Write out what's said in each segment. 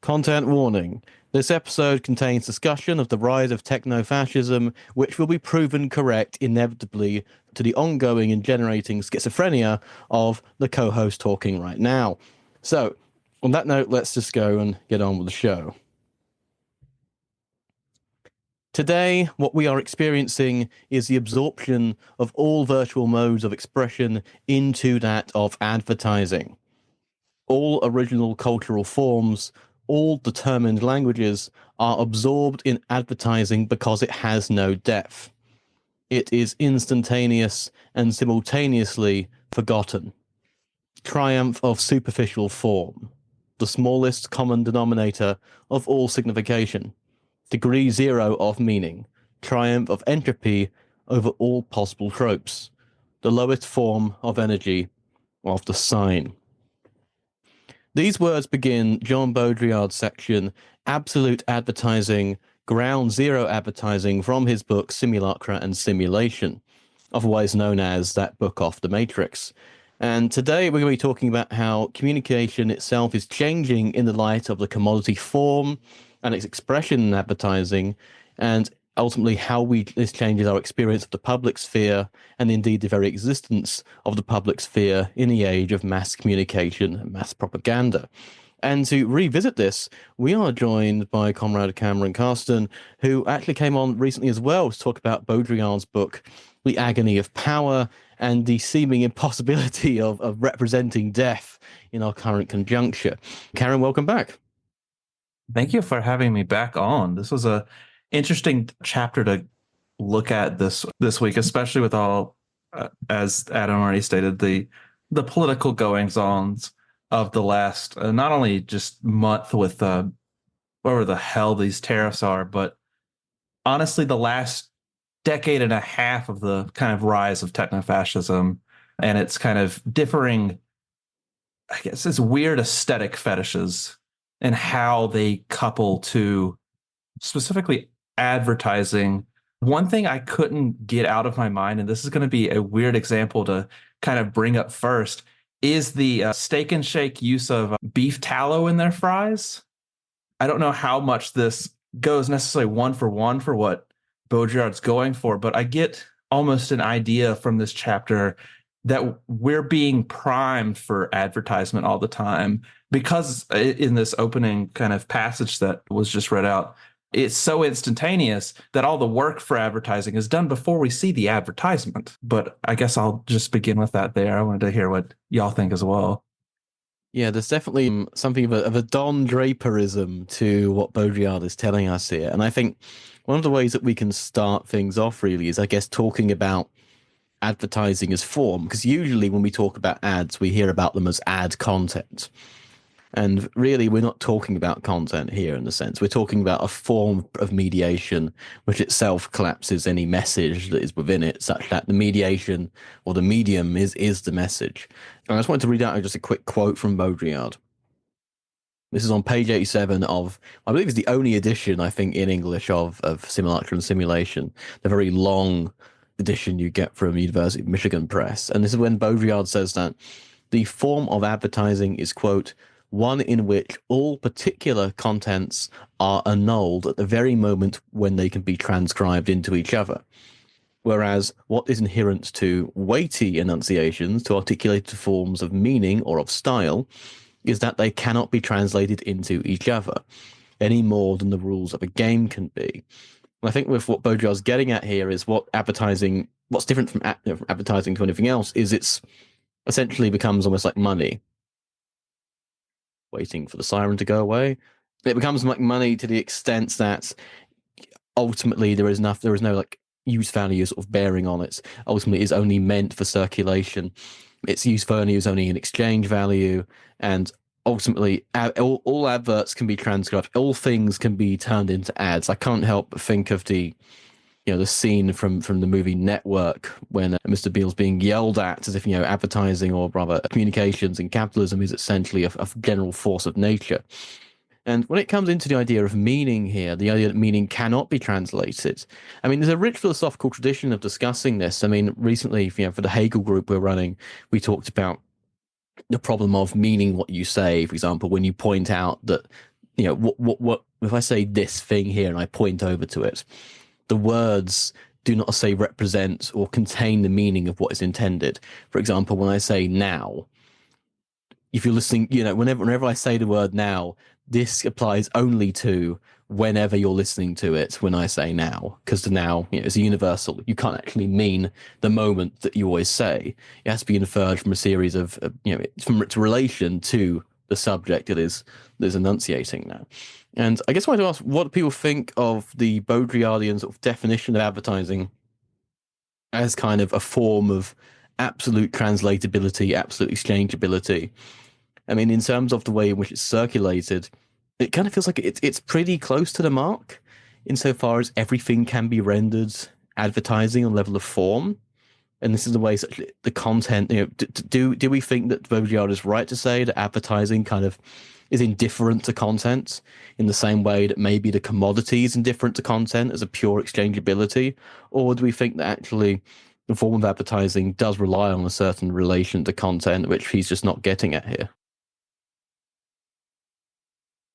Content warning. This episode contains discussion of the rise of techno-fascism, which will be proven correct inevitably to the ongoing and generating schizophrenia of the co-host talking right now. So, on that note, let's just go and get on with the show. Today, what we are experiencing is the absorption of all virtual modes of expression into that of advertising. All original cultural forms, all determined languages are absorbed in advertising because it has no depth. It is instantaneous and simultaneously forgotten. Triumph of superficial form, the smallest common denominator of all signification. Degree zero of meaning, triumph of entropy over all possible tropes, the lowest form of energy of the sign. These words begin Jean Baudrillard's section, Absolute Advertising, Ground Zero Advertising, from his book Simulacra and Simulation, otherwise known as that book off the Matrix. And today we're going to be talking about how communication itself is changing in the light of the commodity form and its expression in advertising, and ultimately how this changes our experience of the public sphere and indeed the very existence of the public sphere in the age of mass communication and mass propaganda. And to revisit this, we are joined by Comrade Cameron Carsten, who actually came on recently as well to talk about Baudrillard's book, The Agony of Power, and the seeming impossibility of representing death in our current conjuncture. Karen, welcome back. Thank you for having me back on. This was a interesting chapter to look at this week, especially with all, as Adam already stated, the political goings-ons of the last not only just month with whatever the hell these tariffs are, but honestly the last decade and a half of the kind of rise of techno-fascism and its kind of differing, I guess, it's weird aesthetic fetishes and how they couple to specifically advertising. One thing I couldn't get out of my mind, and this is going to be a weird example to kind of bring up first, is the Steak and Shake use of beef tallow in their fries. I don't know how much this goes necessarily one for what Baudrillard's going for, but I get almost an idea from this chapter that we're being primed for advertisement all the time, because in this opening kind of passage that was just read out, it's so instantaneous that all the work for advertising is done before we see the advertisement. But I guess I'll just begin with that there. I wanted to hear what y'all think as well. Yeah, there's definitely something of a Don Draperism to what Baudrillard is telling us here. And I think one of the ways that we can start things off really is, I guess, talking about advertising as form, because usually when we talk about ads, we hear about them as ad content. And really, we're not talking about content here in a sense. We're talking about a form of mediation, which itself collapses any message that is within it, such that the mediation or the medium is the message. And I just wanted to read out just a quick quote from Baudrillard. This is on page 87 of, I believe it's the only edition, I think, in English of Simulacra and Simulation, the very long edition you get from University of Michigan Press. And this is when Baudrillard says that the form of advertising is, quote, one in which all particular contents are annulled at the very moment when they can be transcribed into each other. Whereas what is inherent to weighty enunciations, to articulated forms of meaning or of style, is that they cannot be translated into each other any more than the rules of a game can be. And I think with what Baudrillard's getting at here is what's different from advertising to anything else is it's essentially becomes almost like money. Waiting for the siren to go away. It becomes like money to the extent that ultimately there is no like use value sort of bearing on it. Ultimately, it's only meant for circulation. Its use value is only an exchange value, and ultimately all adverts can be transcribed. All things can be turned into ads. I can't help but think of the scene from the movie Network when Mr. Beale's being yelled at as if, advertising or rather communications and capitalism is essentially a general force of nature. And when it comes into the idea of meaning here, the idea that meaning cannot be translated, I mean, there's a rich philosophical tradition of discussing this. I mean, recently, for the Hegel group we're running, we talked about the problem of meaning what you say. For example, when you point out that what if I say this thing here and I point over to it, the words do not say represent or contain the meaning of what is intended. For example, when I say now, if you're listening, whenever I say the word now, this applies only to whenever you're listening to it when I say now, because the now is universal. You can't actually mean the moment that you always say. It has to be inferred from a series of, from its relation to the subject it is enunciating now. And I guess I wanted to ask, what do people think of the Baudrillardian sort of definition of advertising as kind of a form of absolute translatability, absolute exchangeability? I mean, in terms of the way in which it's circulated, it kind of feels like it's pretty close to the mark insofar as everything can be rendered advertising on level of form. And this is the way such the content, do we think that Baudrillard is right to say that advertising kind of is indifferent to content in the same way that maybe the commodity is indifferent to content as a pure exchangeability? Or do we think that actually the form of advertising does rely on a certain relation to content, which he's just not getting at here?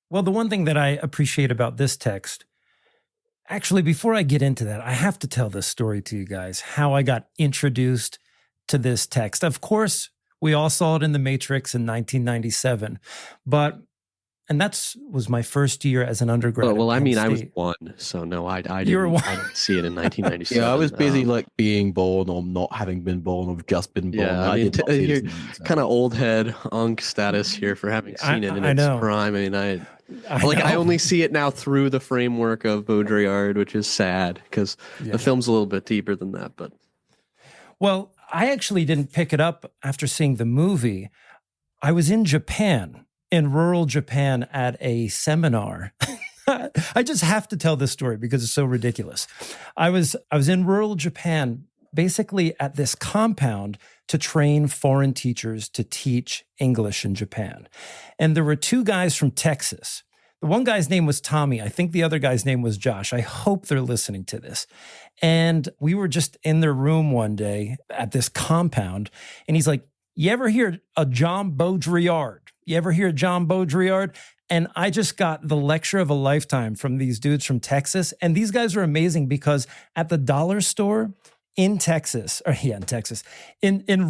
Well, the one thing that I appreciate about this text, actually, before I get into that, I have to tell this story to you guys, how I got introduced to this text. Of course, we all saw it in The Matrix in 1997, and that was my first year as an undergrad. Well, I mean, I was one, so no, I didn't see it in 1997. Yeah, I was busy being born or not having been born or just been born. Yeah, I mean, you're kind of old head unk status here for having seen it in its prime. I mean, I only see it now through the framework of Baudrillard, which is sad because the film's a little bit deeper than that. But well, I actually didn't pick it up after seeing the movie. I was in Japan, in rural Japan, at a seminar. I just have to tell this story because it's so ridiculous. I was in rural Japan, basically at this compound to train foreign teachers to teach English in Japan. And there were two guys from Texas. The one guy's name was Tommy. I think the other guy's name was Josh. I hope they're listening to this. And we were just in their room one day at this compound, and he's like, "You ever hear of Jean Baudrillard? You ever hear of Jean Baudrillard?" And I just got the lecture of a lifetime from these dudes from Texas. And these guys are amazing because at the dollar store in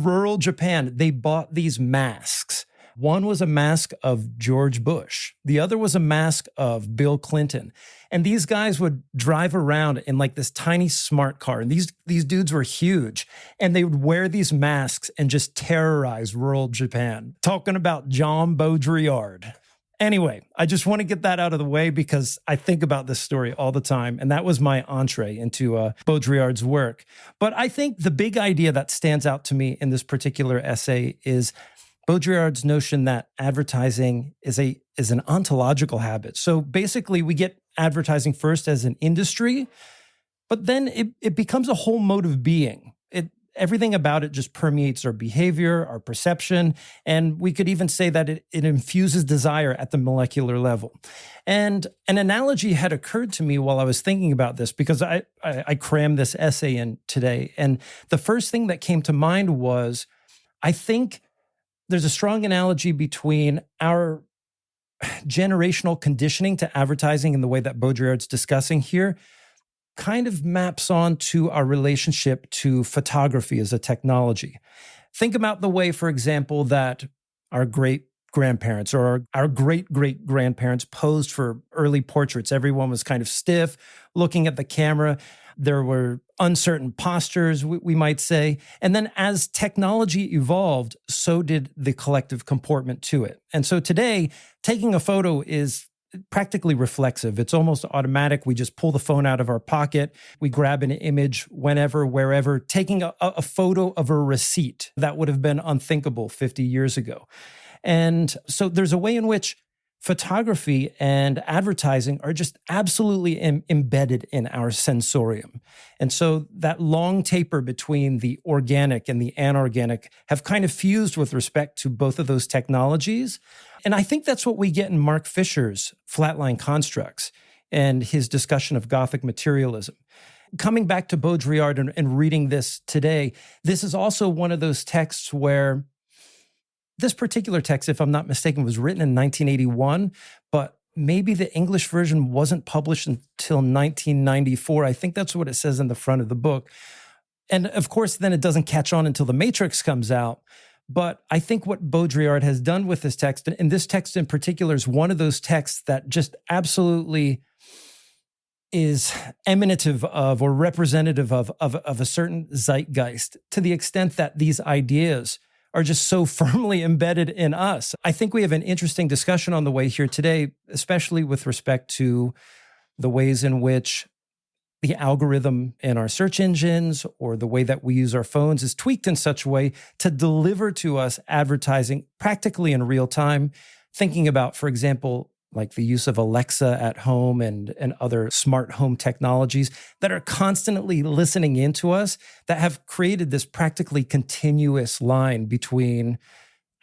rural Japan, they bought these masks. One was a mask of George Bush. The other was a mask of Bill Clinton. And these guys would drive around in like this tiny smart car. And these dudes were huge. And they would wear these masks and just terrorize rural Japan, talking about Jean Baudrillard. Anyway, I just want to get that out of the way because I think about this story all the time. And that was my entree into Baudrillard's work. But I think the big idea that stands out to me in this particular essay is Baudrillard's notion that advertising is an ontological habit. So basically, we get advertising first as an industry, but then it becomes a whole mode of being. Everything about it just permeates our behavior, our perception, and we could even say that it infuses desire at the molecular level. And an analogy had occurred to me while I was thinking about this because I crammed this essay in today. And the first thing that came to mind was, I think there's a strong analogy between our generational conditioning to advertising in the way that Baudrillard's discussing here kind of maps on to our relationship to photography as a technology. Think about the way, for example, that our great-grandparents or our great-great-grandparents posed for early portraits. Everyone was kind of stiff, looking at the camera. There were uncertain postures, we might say. And then as technology evolved, so did the collective comportment to it. And so today, taking a photo is practically reflexive. It's almost automatic. We just pull the phone out of our pocket. We grab an image whenever, wherever, taking a photo of a receipt that would have been unthinkable 50 years ago. And so there's a way in which photography and advertising are just absolutely embedded in our sensorium. And so that long taper between the organic and the anorganic have kind of fused with respect to both of those technologies. And I think that's what we get in Mark Fisher's Flatline Constructs and his discussion of Gothic materialism. Coming back to Baudrillard and reading this today, this is also one of those texts where this particular text, if I'm not mistaken, was written in 1981, but maybe the English version wasn't published until 1994. I think that's what it says in the front of the book. And of course, then it doesn't catch on until The Matrix comes out. But I think what Baudrillard has done with this text, and this text in particular is one of those texts that just absolutely is emanative of or representative of a certain zeitgeist, to the extent that these ideas are just so firmly embedded in us. I think we have an interesting discussion on the way here today, especially with respect to the ways in which the algorithm in our search engines or the way that we use our phones is tweaked in such a way to deliver to us advertising practically in real time. Thinking about, for example, like the use of Alexa at home and other smart home technologies that are constantly listening into us, that have created this practically continuous line between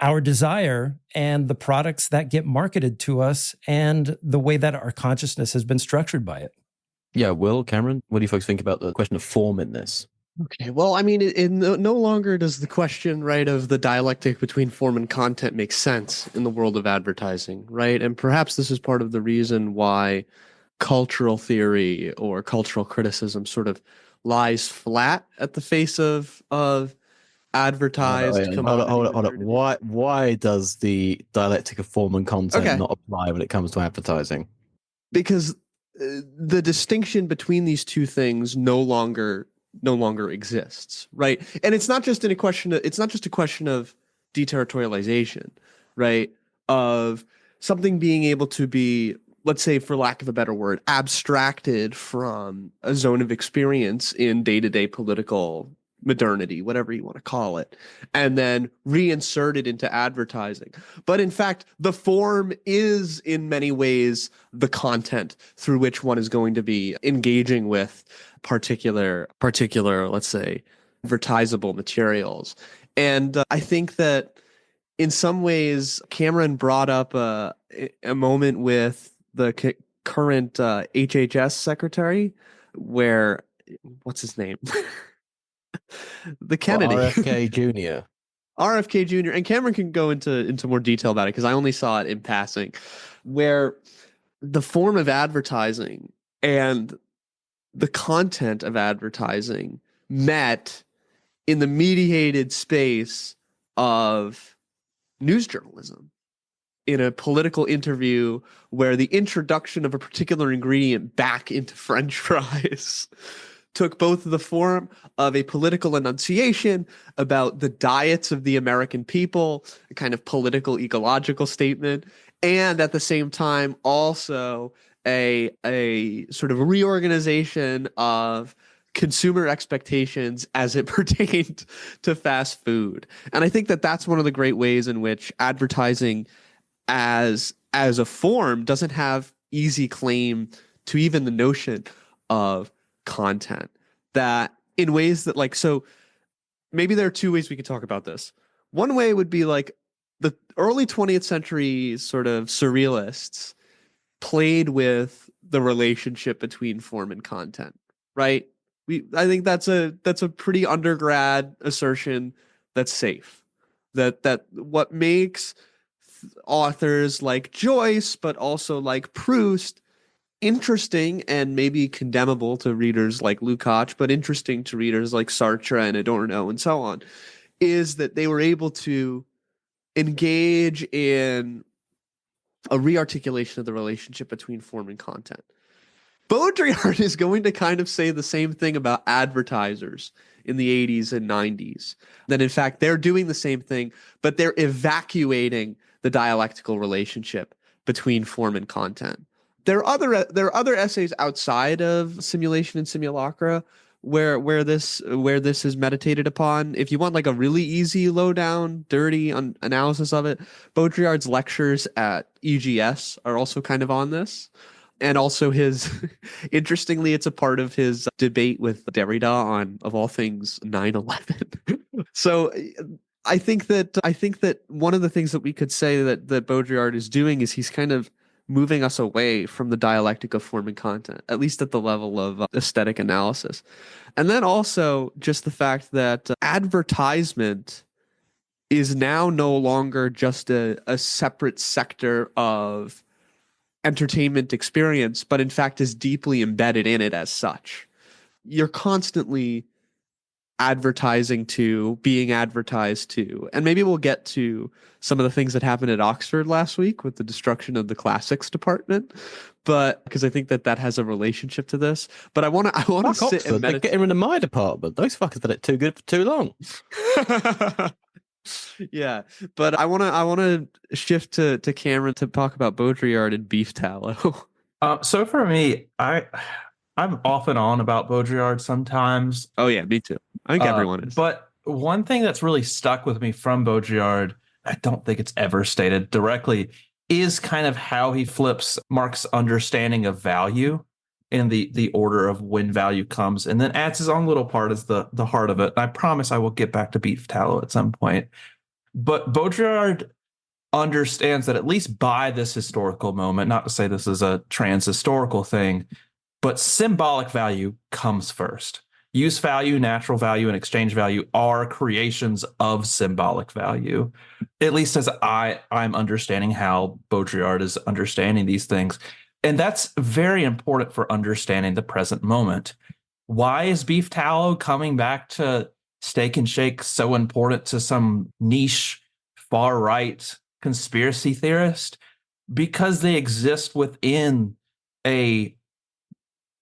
our desire and the products that get marketed to us and the way that our consciousness has been structured by it. Yeah, Will, Cameron, what do you folks think about the question of form in this? Okay, well, I mean, it no longer does the question, right, of the dialectic between form and content make sense in the world of advertising, right? And perhaps this is part of the reason why cultural theory or cultural criticism sort of lies flat at the face of advertised commodity. Hold on. Why does the dialectic of form and content not apply when it comes to advertising? Because the distinction between these two things no longer exists, right? And it's not just a question of deterritorialization, right? Of something being able to be, let's say, for lack of a better word, abstracted from a zone of experience in day-to-day political modernity, whatever you want to call it, and then reinserted into advertising. But in fact, the form is in many ways the content through which one is going to be engaging with particular, let's say, advertisable materials. And I think that in some ways, Cameron brought up a moment with the current HHS secretary, where, what's his name? The Kennedy. RFK Jr. RFK Jr. And Cameron can go into more detail about it because I only saw it in passing, where the form of advertising and the content of advertising met in the mediated space of news journalism in a political interview where the introduction of a particular ingredient back into French fries took both the form of a political enunciation about the diets of the American people, a kind of political ecological statement, and at the same time also a sort of reorganization of consumer expectations as it pertained to fast food. And I think that that's one of the great ways in which advertising as a form doesn't have easy claim to even the notion of content, that in ways that, like, so maybe there are two ways we could talk about this. One way would be like the early 20th century sort of surrealists played with the relationship between form and content, right? I think that's a pretty undergrad assertion that's safe. That what makes authors like Joyce, but also like Proust, interesting and maybe condemnable to readers like Lukács, but interesting to readers like Sartre and Adorno and so on, is that they were able to engage in a rearticulation of the relationship between form and content. Baudrillard is going to kind of say the same thing about advertisers in the 80s and 90s, that in fact they're doing the same thing, but they're evacuating the dialectical relationship between form and content. There are other essays outside of Simulation and Simulacra where this is meditated upon. If you want like a really easy, low down, dirty analysis of it, Baudrillard's lectures at EGS are also kind of on this. And also his, interestingly, it's a part of his debate with Derrida on, of all things, 9/11. So I think that one of the things that we could say that Baudrillard is doing is he's kind of moving us away from the dialectic of form and content, at least at the level of aesthetic analysis. And then also just the fact that advertisement is now no longer just a separate sector of entertainment experience, but in fact is deeply embedded in it as such. You're constantly advertising to, being advertised to, and maybe we'll get to some of the things that happened at Oxford last week with the destruction of the classics department, but because I think that has a relationship to this. But I want to sit Oxford, and meditate. They're getting rid of my department. Those fuckers did it too good for too long. Yeah, but I want to shift to Cameron to talk about Baudrillard and beef tallow. So for me, I'm off and on about Baudrillard sometimes. Oh yeah, me too. I think everyone is. But one thing that's really stuck with me from Baudrillard, I don't think it's ever stated directly, is kind of how he flips Marx's understanding of value in the order of when value comes, and then adds his own little part as the heart of it. And I promise I will get back to beef tallow at some point. But Baudrillard understands that at least by this historical moment, not to say this is a trans-historical thing, but symbolic value comes first. Use value, natural value, and exchange value are creations of symbolic value, at least as I'm understanding how Baudrillard is understanding these things. And that's very important for understanding the present moment. Why is beef tallow coming back to Steak and Shake so important to some niche far-right conspiracy theorist? Because they exist within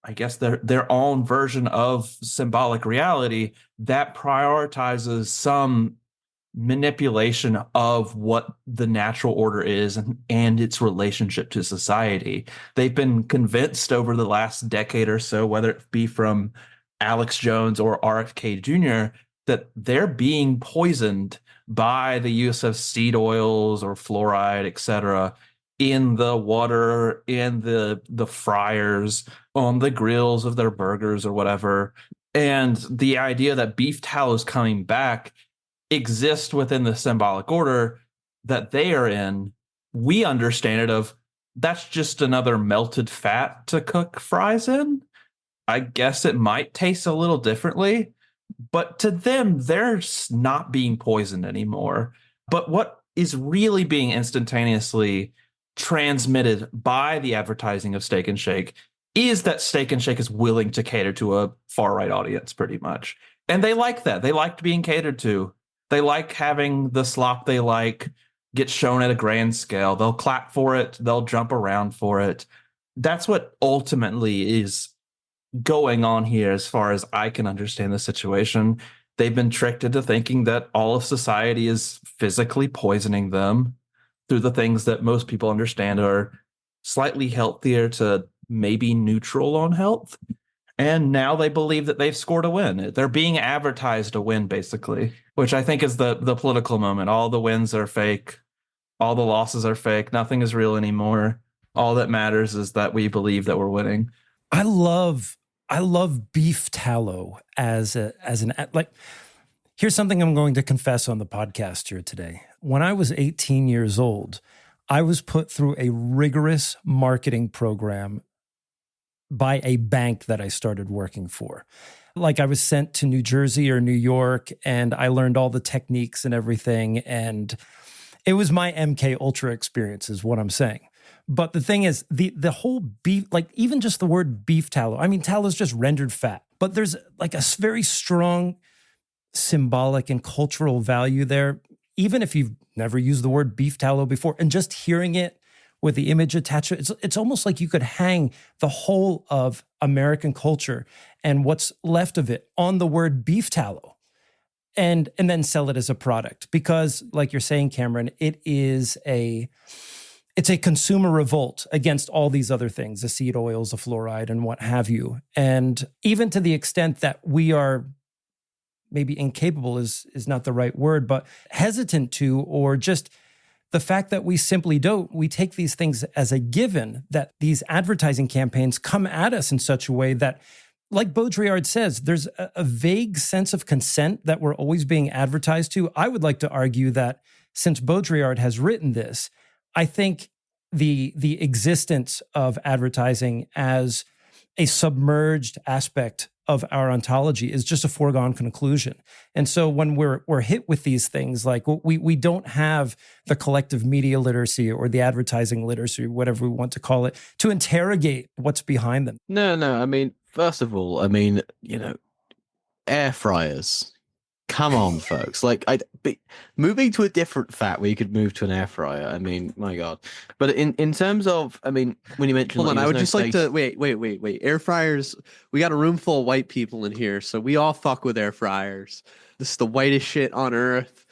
I guess their own version of symbolic reality that prioritizes some manipulation of what the natural order is and its relationship to society. They've been convinced over the last decade or so, whether it be from Alex Jones or RFK Jr., that they're being poisoned by the use of seed oils or fluoride, etc., in the water, in the fryers, on the grills of their burgers or whatever. And the idea that beef tallow is coming back exists within the symbolic order that they are in. We understand it of, that's just another melted fat to cook fries in. I guess it might taste a little differently, but to them, they're not being poisoned anymore. But what is really being instantaneously transmitted by the advertising of Steak and Shake is that Steak and Shake is willing to cater to a far-right audience, pretty much. And they like that. They liked being catered to. They like having the slop they like get shown at a grand scale. They'll clap for it. They'll jump around for it. That's what ultimately is going on here, as far as I can understand the situation. They've been tricked into thinking that all of society is physically poisoning them through the things that most people understand are slightly healthier to maybe neutral on health. And now they believe that they've scored a win. They're being advertised a win, basically, which I think is the political moment. All the wins are fake. All the losses are fake. Nothing is real anymore. All that matters is that we believe that we're winning. I love beef tallow as an like. Here's something I'm going to confess on the podcast here today. When I was 18 years old, I was put through a rigorous marketing program by a bank that I started working for. Like, I was sent to New Jersey or New York, and I learned all the techniques and everything. And it was my MK Ultra experience, is what I'm saying. But the thing is, the whole beef, like even just the word beef tallow, I mean, tallow is just rendered fat, but there's like a very strong symbolic and cultural value there, even if you've never used the word beef tallow before. And just hearing it with the image attached, it's almost like you could hang the whole of American culture and what's left of it on the word beef tallow, and then sell it as a product. Because, like you're saying, Cameron, it's a consumer revolt against all these other things, the seed oils, the fluoride, and what have you. And even to the extent that we are maybe incapable is not the right word, but hesitant to, or just the fact that we simply don't, we take these things as a given, that these advertising campaigns come at us in such a way that, like Baudrillard says, there's a vague sense of consent that we're always being advertised to. I would like to argue that since Baudrillard has written this, I think the existence of advertising as a submerged aspect of our ontology is just a foregone conclusion. And so when we're hit with these things, like we don't have the collective media literacy or the advertising literacy, whatever we want to call it, to interrogate what's behind them. No. I mean, first of all, air fryers. Come on, folks. Moving to a different fact where you could move to an air fryer. I mean, my God. But in terms of, when you mentioned... Hold on, I would just like to... Wait. Air fryers, we got a room full of white people in here, so we all fuck with air fryers. This is the whitest shit on earth.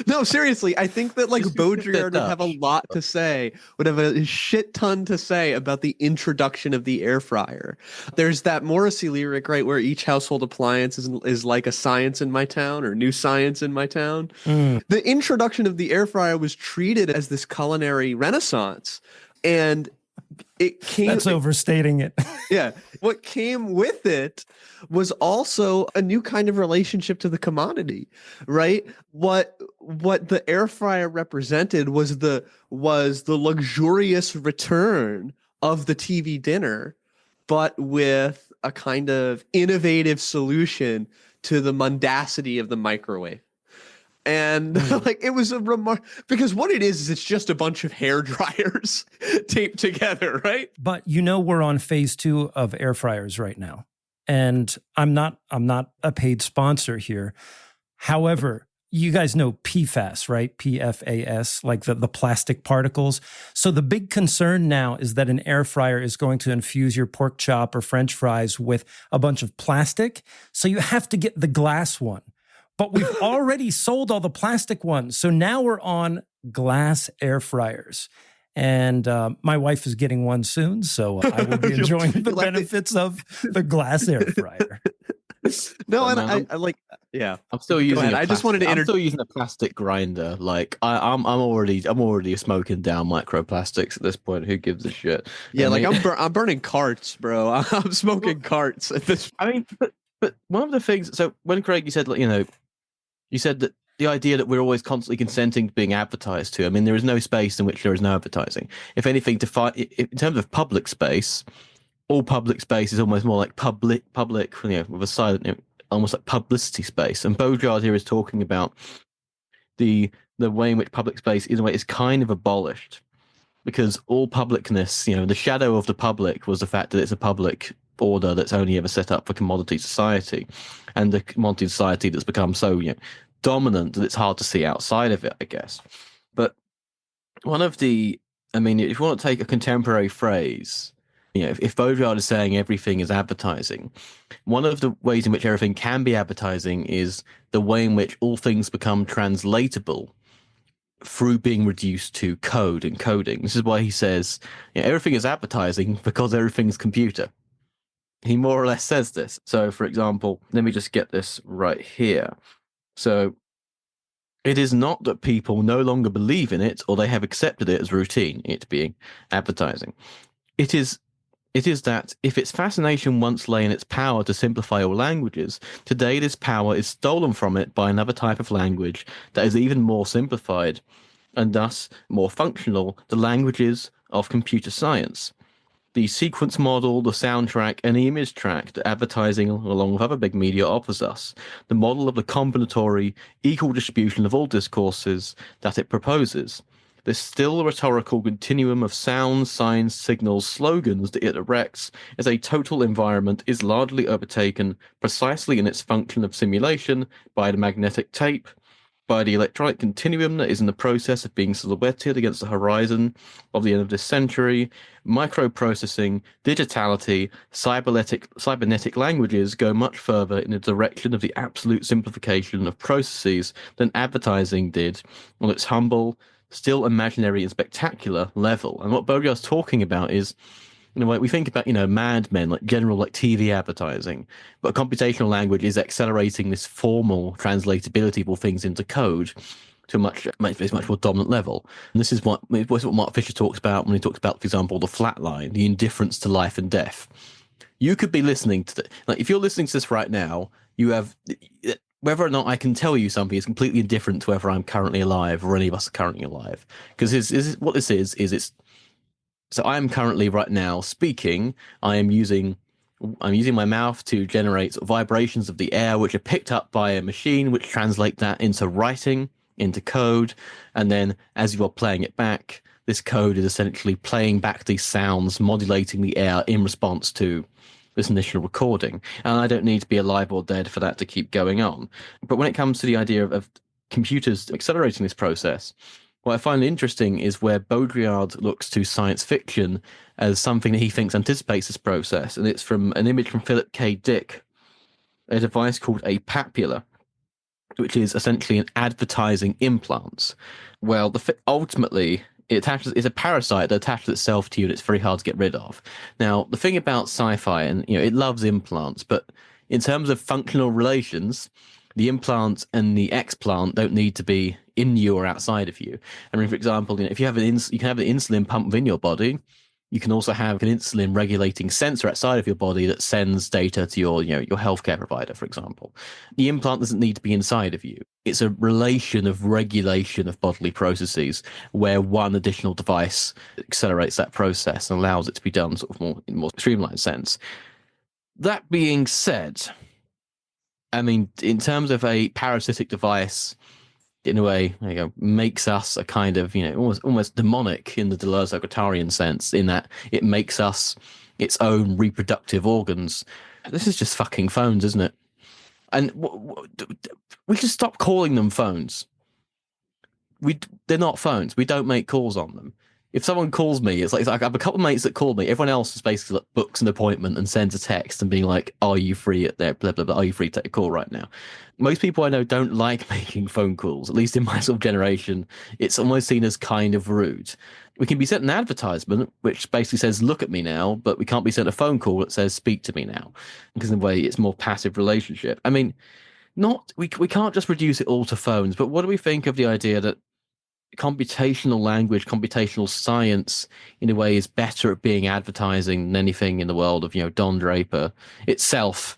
No, seriously, I think that Baudrillard would have a lot to say, would have a shit ton to say about the introduction of the air fryer. There's that Morrissey lyric, right, where each household appliance is like a science in my town, or new science in my town. The introduction of the air fryer was treated as this culinary renaissance, and that's overstating it. Yeah. What came with it was also a new kind of relationship to the commodity, right? What the air fryer represented was the luxurious return of the TV dinner, but with a kind of innovative solution to the mundacity of the microwave. And it was a remark, because what it is it's just a bunch of hair dryers taped together, right? But we're on phase 2 of air fryers right now. And I'm not a paid sponsor here. However, you guys know PFAS, right? PFAS, like the plastic particles. So the big concern now is that an air fryer is going to infuse your pork chop or French fries with a bunch of plastic. So you have to get the glass one. But we've already sold all the plastic ones. So now we're on glass air fryers. And my wife is getting one soon, so I will be enjoying the benefits of the glass air fryer. No, and yeah. I'm still using. I just wanted to. I'm still using a plastic grinder. I'm already smoking down microplastics at this point. Who gives a shit? Yeah, I'm burning carts, bro. I'm smoking carts at this. But one of the things. So when Craig, you said you said that the idea that we're always constantly consenting to being advertised to. There is no space in which there is no advertising. If anything, in terms of public space, all public space is almost more like public, with a silent, almost like publicity space. And Baudrillard here is talking about the way in which public space is kind of abolished, because all publicness, the shadow of the public was the fact that it's a public order that's only ever set up for commodity society, and the commodity society that's become so dominant that it's hard to see outside of it, I guess. But one of the, if you want to take a contemporary phrase, if Baudrillard is saying everything is advertising, one of the ways in which everything can be advertising is the way in which all things become translatable through being reduced to code and coding. This is why he says everything is advertising because everything's computer. He more or less says this. So, for example, let me just get this right here. So, it is not that people no longer believe in it or they have accepted it as routine, it being advertising. It is that if its fascination once lay in its power to simplify all languages, today this power is stolen from it by another type of language that is even more simplified and thus more functional, the languages of computer science. The sequence model, the soundtrack, and the image track that advertising, along with other big media, offers us. The model of the combinatory, equal distribution of all discourses that it proposes. This still rhetorical continuum of sounds, signs, signals, slogans that it erects as a total environment is largely overtaken precisely in its function of simulation by the magnetic tape, by the electronic continuum that is in the process of being silhouetted against the horizon of the end of this century. Microprocessing, digitality, cybernetic languages go much further in the direction of the absolute simplification of processes than advertising did on its humble, still imaginary and spectacular level. And what Baudrillard's talking about is, we think about, Mad Men, like general, TV advertising, but computational language is accelerating this formal translatability of all things into code to a much more dominant level. And this is what Mark Fisher talks about when he talks about, for example, the flat line, the indifference to life and death. You could be listening to if you're listening to this right now, you have, whether or not I can tell you something is completely indifferent to whether I'm currently alive or any of us are currently alive. Because what this is it's, so I am currently right now speaking, I am using I'm using my mouth to generate vibrations of the air, which are picked up by a machine, which translate that into writing, into code. And then as you are playing it back, this code is essentially playing back these sounds, modulating the air in response to this initial recording. And I don't need to be alive or dead for that to keep going on. But when it comes to the idea of computers accelerating this process, what I find interesting is where Baudrillard looks to science fiction as something that he thinks anticipates this process. And it's from an image from Philip K. Dick, a device called a papula, which is essentially an advertising implant. Well, ultimately, it's a parasite that attaches itself to you, and it's very hard to get rid of. Now, the thing about sci-fi, and it loves implants, but in terms of functional relations, the implant and the explant don't need to be in you or outside of you. I mean, for example, if you have you can have an insulin pump within your body. You can also have an insulin regulating sensor outside of your body that sends data to your healthcare provider, for example. The implant doesn't need to be inside of you. It's a relation of regulation of bodily processes where one additional device accelerates that process and allows it to be done sort of in a more streamlined sense. That being said, I mean, in terms of a parasitic device, in a way, makes us a kind of, almost demonic in the Deleuze-Guattarian sense, in that it makes us its own reproductive organs. This is just fucking phones, isn't it? And we should stop calling them phones. They're not phones. We don't make calls on them. If someone calls me, it's like I have a couple of mates that call me. Everyone else is basically like books an appointment and sends a text and being like, "Are you free at there? Blah blah blah. Are you free to take a call right now?" Most people I know don't like making phone calls. At least in my sort of generation, it's almost seen as kind of rude. We can be sent an advertisement which basically says, "Look at me now," but we can't be sent a phone call that says, "Speak to me now," because in a way it's more passive relationship. I mean, we can't just reduce it all to phones. But what do we think of the idea that computational language, computational science, in a way, is better at being advertising than anything in the world of, Don Draper itself?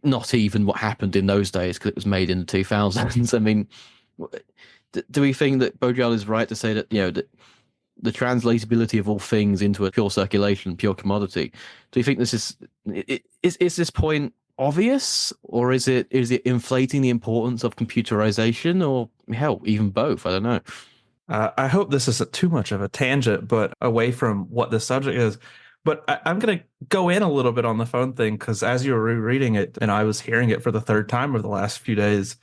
Not even what happened in those days, because it was made in the 2000s. I mean, do we think that Baudrillard is right to say that, that the translatability of all things into a pure circulation, pure commodity? Do you think this is this point obvious, or is it inflating the importance of computerization, or hell, even both? I don't know. I hope this isn't too much of a tangent, but away from what the subject is. But I'm going to go in a little bit on the phone thing, because as you were rereading it and I was hearing it for the third time over the last few days,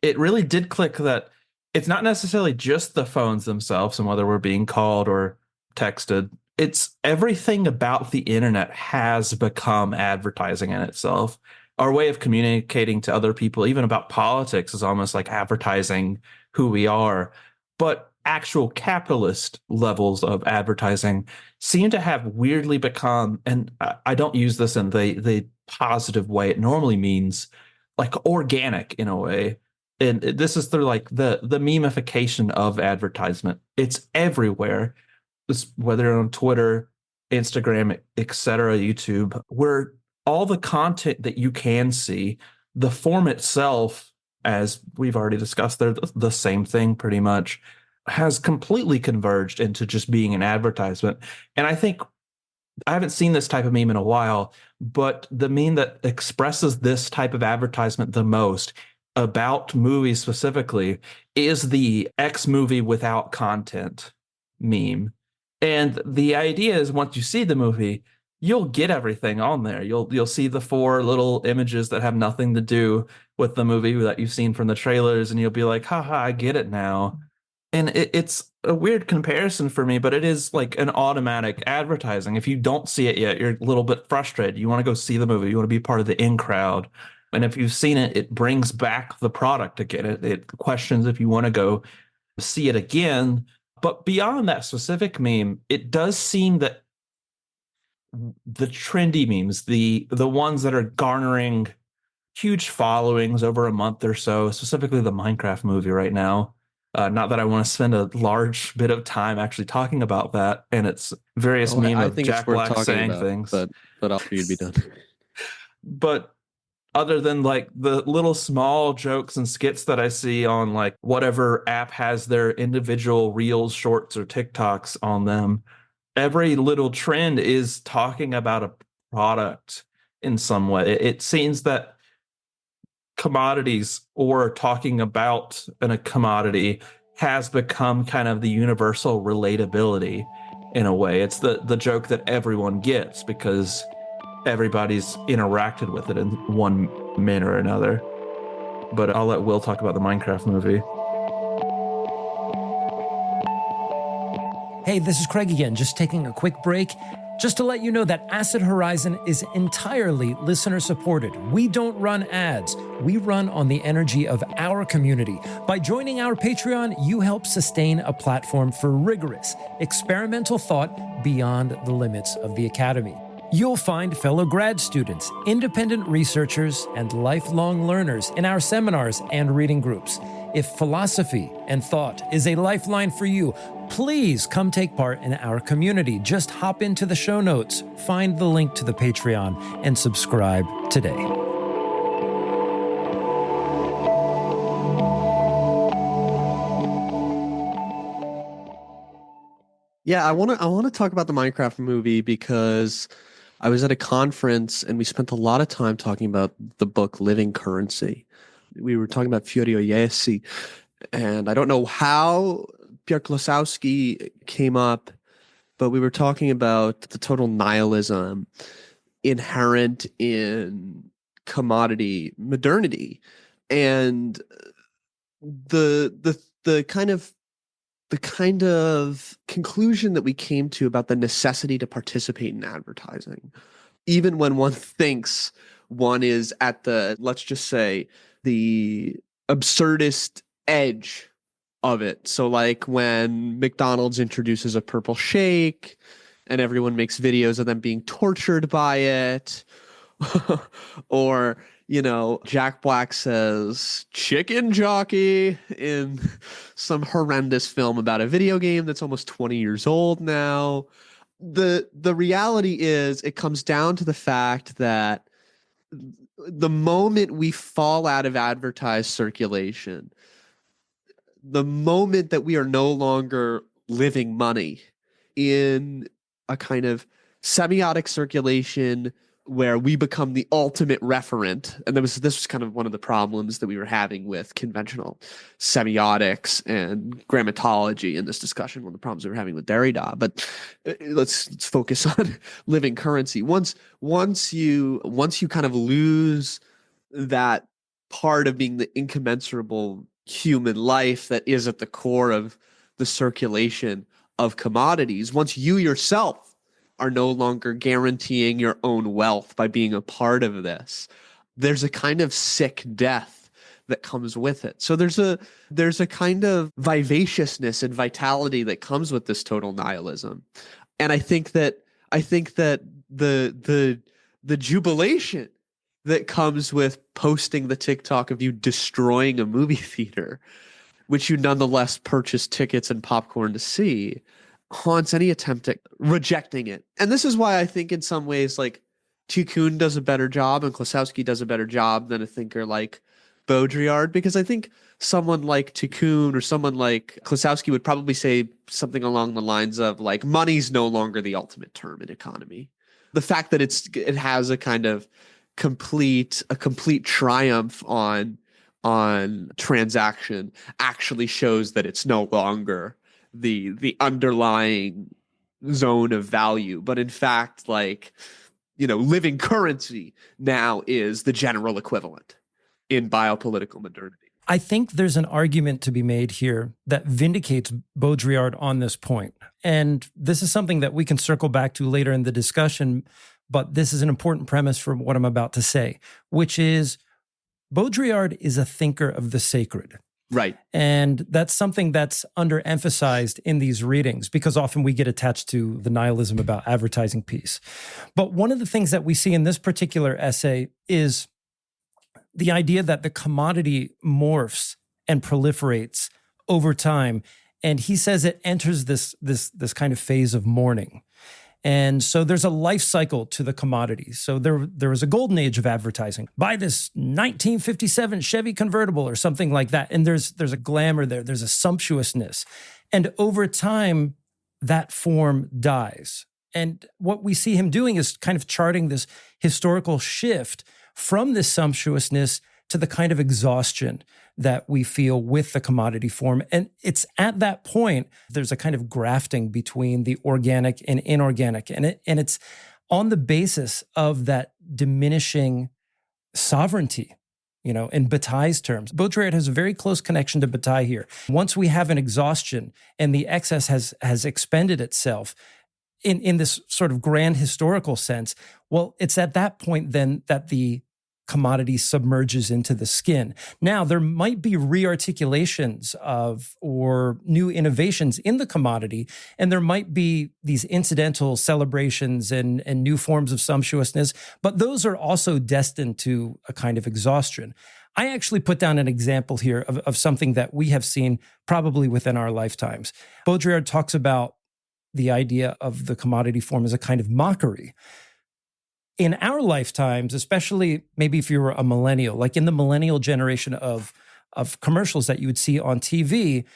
it really did click that it's not necessarily just the phones themselves and whether we're being called or texted. It's everything about the internet has become advertising in itself. Our way of communicating to other people, even about politics, is almost like advertising who we are. But actual capitalist levels of advertising seem to have weirdly become, and I don't use this in the positive way it normally means, like organic in a way. And this is through like the memification of advertisement. It's everywhere, whether on Twitter, Instagram, etc., YouTube, where all the content that you can see, the form itself, as we've already discussed, they're the same thing pretty much, has completely converged into just being an advertisement. And I think I haven't seen this type of meme in a while, but the meme that expresses this type of advertisement the most about movies specifically is the X movie without content meme. And the idea is once you see the movie, you'll get everything on there. You'll see the 4 little images that have nothing to do with the movie that you've seen from the trailers, and you'll be like, haha, I get it now. And it's a weird comparison for me, but it is like an automatic advertising. If you don't see it yet, you're a little bit frustrated. You want to go see the movie. You want to be part of the in crowd. And if you've seen it, it brings back the product again. It questions if you want to go see it again. But beyond that specific meme, it does seem that the trendy memes, the ones that are garnering huge followings over a month or so, specifically the Minecraft movie right now, not that I want to spend a large bit of time actually talking about that and its various meme of Jack Black saying things. But after you'd be done. But other than like the little small jokes and skits that I see on like whatever app has their individual reels, shorts, or TikToks on them, every little trend is talking about a product in some way. It seems that commodities, or talking about a commodity, has become kind of the universal relatability in a way. It's the joke that everyone gets because everybody's interacted with it in one manner or another. But I'll let Will talk about the Minecraft movie. Hey, this is Craig again, just taking a quick break. Just to let you know that Acid Horizon is entirely listener-supported. We don't run ads. We run on the energy of our community. By joining our Patreon, you help sustain a platform for rigorous, experimental thought beyond the limits of the Academy. You'll find fellow grad students, independent researchers, and lifelong learners in our seminars and reading groups. If philosophy and thought is a lifeline for you, please come take part in our community. Just hop into the show notes, find the link to the Patreon, and subscribe today. Yeah, I want to talk about the Minecraft movie because I was at a conference and we spent a lot of time talking about the book Living Currency. We were talking about Fiorio Iesi, and I don't know how Pierre Klosowski came up, but we were talking about the total nihilism inherent in commodity modernity, and the kind of conclusion that we came to about the necessity to participate in advertising, even when one thinks one is at the, let's just say, the absurdist edge of it. So like when McDonald's introduces a purple shake and everyone makes videos of them being tortured by it, or, you know, Jack Black says chicken jockey in some horrendous film about a video game that's almost 20 years old now. The reality is it comes down to the fact that the moment we fall out of advertised circulation, the moment that we are no longer living money in a kind of semiotic circulation where we become the ultimate referent, and this was kind of one of the problems that we were having with conventional semiotics and grammatology in this discussion, one of the problems we were having with Derrida. But let's focus on living currency. Once you kind of lose that part of being the incommensurable human life that is at the core of the circulation of commodities, once you yourself are no longer guaranteeing your own wealth by being a part of this, there's a kind of sick death that comes with it. So there's a kind of vivaciousness and vitality that comes with this total nihilism. And I think that the jubilation that comes with posting the TikTok of you destroying a movie theater, which you nonetheless purchase tickets and popcorn to see, haunts any attempt at rejecting it. And this is why I think in some ways like Tikkun does a better job and Klosowski does a better job than a thinker like Baudrillard, because I think someone like Tikkun or someone like Klosowski would probably say something along the lines of like, money's no longer the ultimate term in economy. The fact that it has a kind of complete triumph on transaction actually shows that it's no longer the underlying zone of value, but in fact, like, you know, living currency now is the general equivalent in biopolitical modernity. I think there's an argument to be made here that vindicates Baudrillard on this point. And this is something that we can circle back to later in the discussion, but this is an important premise for what I'm about to say, which is Baudrillard is a thinker of the sacred. Right. And that's something that's underemphasized in these readings because often we get attached to the nihilism about advertising piece. But one of the things that we see in this particular essay is the idea that the commodity morphs and proliferates over time. And he says it enters this kind of phase of mourning. And so there's a life cycle to the commodities. So there was a golden age of advertising. Buy this 1957 Chevy convertible or something like that. And there's a glamour there. There's a sumptuousness. And over time, that form dies. And what we see him doing is kind of charting this historical shift from this sumptuousness to the kind of exhaustion that we feel with the commodity form. And it's at that point, there's a kind of grafting between the organic and inorganic. And it's on the basis of that diminishing sovereignty, in Bataille's terms. Baudrillard has a very close connection to Bataille here. Once we have an exhaustion and the excess has expended itself in this sort of grand historical sense, well, it's at that point then that the commodity submerges into the skin. Now, there might be rearticulations or new innovations in the commodity, and there might be these incidental celebrations and new forms of sumptuousness, but those are also destined to a kind of exhaustion. I actually put down an example here of something that we have seen probably within our lifetimes. Baudrillard talks about the idea of the commodity form as a kind of mockery. In our lifetimes, especially maybe if you were a millennial, like in the millennial generation of commercials that you would see on TV,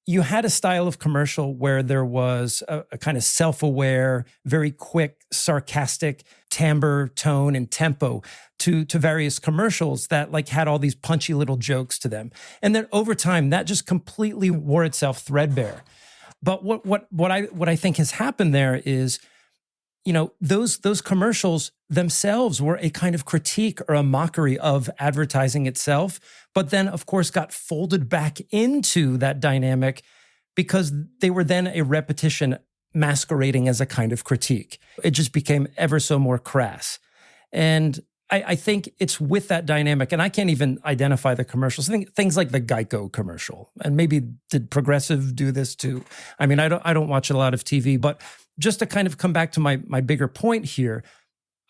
you had a style of commercial where there was a kind of self-aware, very quick, sarcastic timbre, tone, and tempo to various commercials that like had all these punchy little jokes to them. And then over time, that just completely wore itself threadbare. But what I think has happened there is, those commercials themselves were a kind of critique or a mockery of advertising itself, but then, of course, got folded back into that dynamic because they were then a repetition masquerading as a kind of critique. It just became ever so more crass. And I think it's with that dynamic, and I can't even identify the commercials. I think things like the Geico commercial, and maybe did Progressive do this too? I mean, I don't watch a lot of TV, but just to kind of come back to my bigger point here,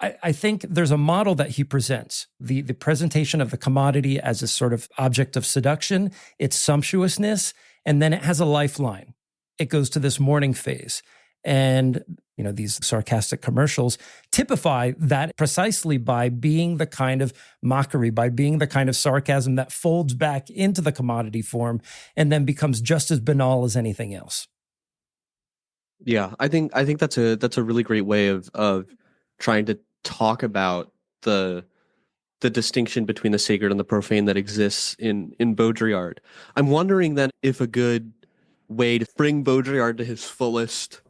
I think there's a model that he presents, the presentation of the commodity as a sort of object of seduction, its sumptuousness, and then it has a lifeline. It goes to this mourning phase. And, these sarcastic commercials typify that precisely by being the kind of mockery, by being the kind of sarcasm that folds back into the commodity form and then becomes just as banal as anything else. Yeah, I think that's a really great way of trying to talk about the distinction between the sacred and the profane that exists in Baudrillard. I'm wondering then if a good way to bring Baudrillard to his fullest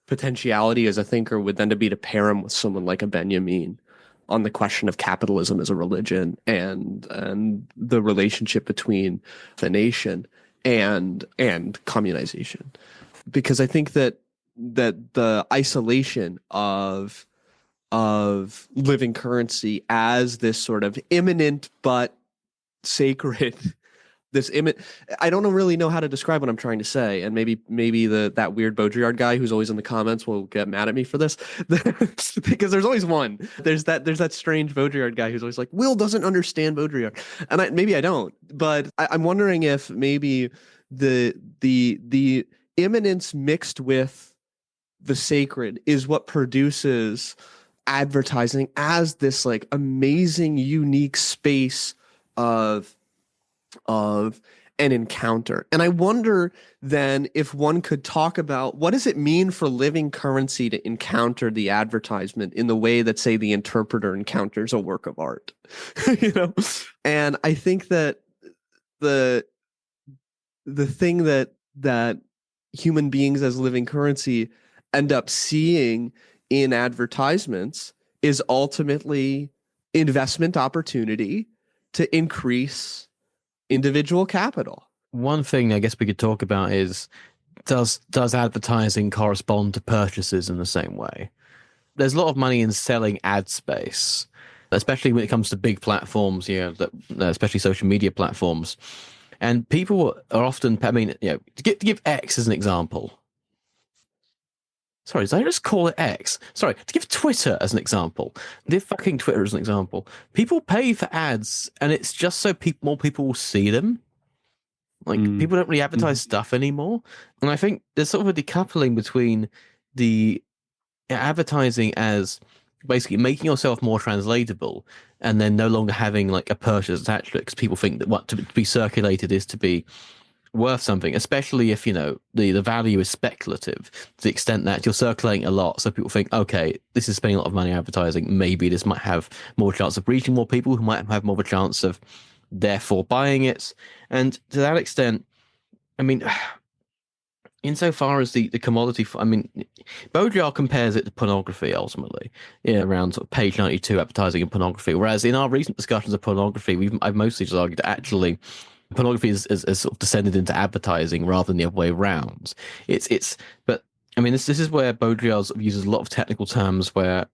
potentiality as a thinker would then to be to pair him with someone like a Benjamin on the question of capitalism as a religion and the relationship between the nation and communization. Because I think that the isolation of living currency as this sort of immanent but sacred, I don't really know how to describe what I'm trying to say, and maybe that weird Baudrillard guy who's always in the comments will get mad at me for this, because there's always one. There's that strange Baudrillard guy who's always like, Will doesn't understand Baudrillard, and maybe I don't, but I'm wondering if maybe the immanence mixed with the sacred is what produces advertising as this like amazing, unique space of an encounter. And I wonder then if one could talk about what does it mean for living currency to encounter the advertisement in the way that, say, the interpreter encounters a work of art, And I think that the thing that human beings as living currency end up seeing in advertisements is ultimately investment opportunity to increase individual capital. One thing I guess we could talk about is, does advertising correspond to purchases in the same way? There's a lot of money in selling ad space, especially when it comes to big platforms, especially social media platforms. And people are often, to give X as an example. Sorry, did I just call it X? Sorry, to give Twitter as an example. Give fucking Twitter as an example. People pay for ads, and it's just so more people will see them. People don't really advertise stuff anymore. And I think there's sort of a decoupling between the advertising as basically making yourself more translatable and then no longer having like a purchase attached to it, because people think that what to be circulated is to be worth something, especially if, the value is speculative to the extent that you're circulating a lot. So people think, okay, this is spending a lot of money on advertising. Maybe this might have more chance of reaching more people who might have more of a chance of therefore buying it. And to that extent, I mean, insofar as the commodity, Baudrillard compares it to pornography ultimately, around sort of page 92, advertising and pornography. Whereas in our recent discussions of pornography, I've mostly just argued that actually pornography is sort of descended into advertising rather than the other way around. But I mean, this is where Baudrillard sort of uses a lot of technical terms where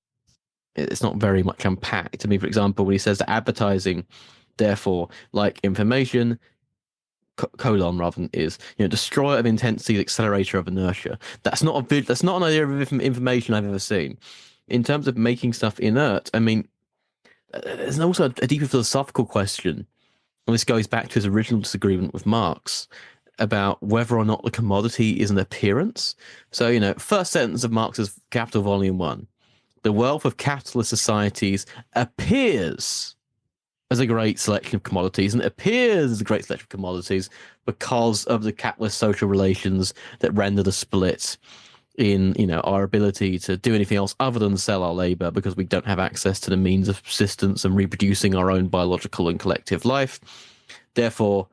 it's not very much unpacked. I mean, for example, when he says that advertising, therefore, like information, colon rather than is, destroyer of intensity, the accelerator of inertia. That's not an idea of information I've ever seen. In terms of making stuff inert, I mean, there's also a deeper philosophical question, and this goes back to his original disagreement with Marx about whether or not the commodity is an appearance. So, first sentence of Marx's Capital Volume 1, the wealth of capitalist societies appears as a great selection of commodities, and it appears as a great selection of commodities because of the capitalist social relations that render the split in, our ability to do anything else other than sell our labor because we don't have access to the means of subsistence and reproducing our own biological and collective life. Therefore,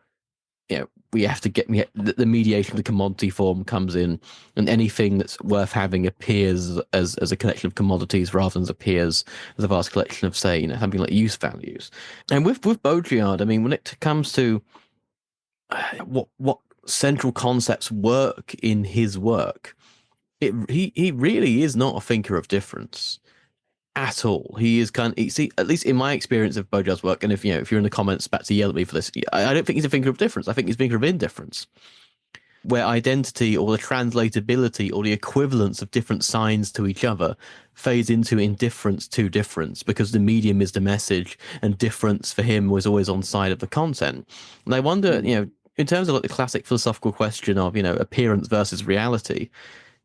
we have to get the mediation of the commodity form comes in, and anything that's worth having appears as a collection of commodities rather than appears as a vast collection of, say, something like use values. And with Baudrillard, I mean, when it comes to what central concepts work in his work, he really is not a thinker of difference at all. He is at least in my experience of Baudrillard's work, and if you're in the comments about to yell at me for this, I don't think he's a thinker of difference. I think he's a thinker of indifference, where identity or the translatability or the equivalence of different signs to each other fades into indifference to difference because the medium is the message, and difference for him was always on side of the content. And I wonder, in terms of like the classic philosophical question of appearance versus reality,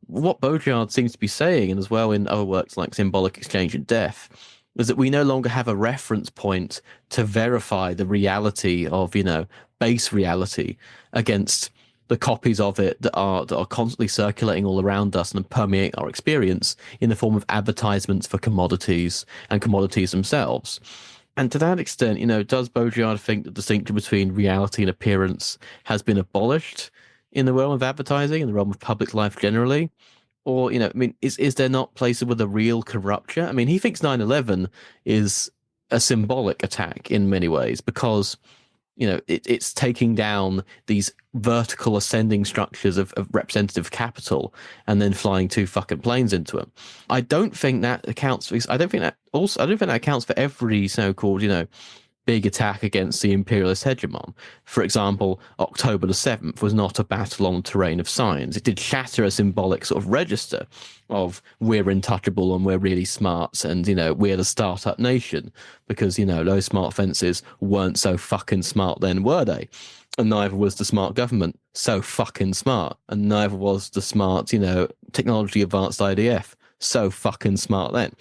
what Baudrillard seems to be saying, and as well in other works like Symbolic, Exchange and Death, is that we no longer have a reference point to verify the reality of, base reality against the copies of it that are constantly circulating all around us and permeate our experience in the form of advertisements for commodities and commodities themselves. And to that extent, does Baudrillard think the distinction between reality and appearance has been abolished in the realm of advertising, in the realm of public life generally? Or, is there not places with a real corruption? I mean, he thinks 9/11 is a symbolic attack in many ways because, it's taking down these vertical ascending structures of representative capital and then flying 2 fucking planes into them. I don't think that accounts for every so-called, big attack against the imperialist hegemon. For example, October the 7th was not a battle on the terrain of science. It did shatter a symbolic sort of register of we're untouchable and we're really smart and, we're the startup nation because, those smart fences weren't so fucking smart then, were they? And neither was the smart government so fucking smart. And neither was the smart, technology advanced IDF so fucking smart then.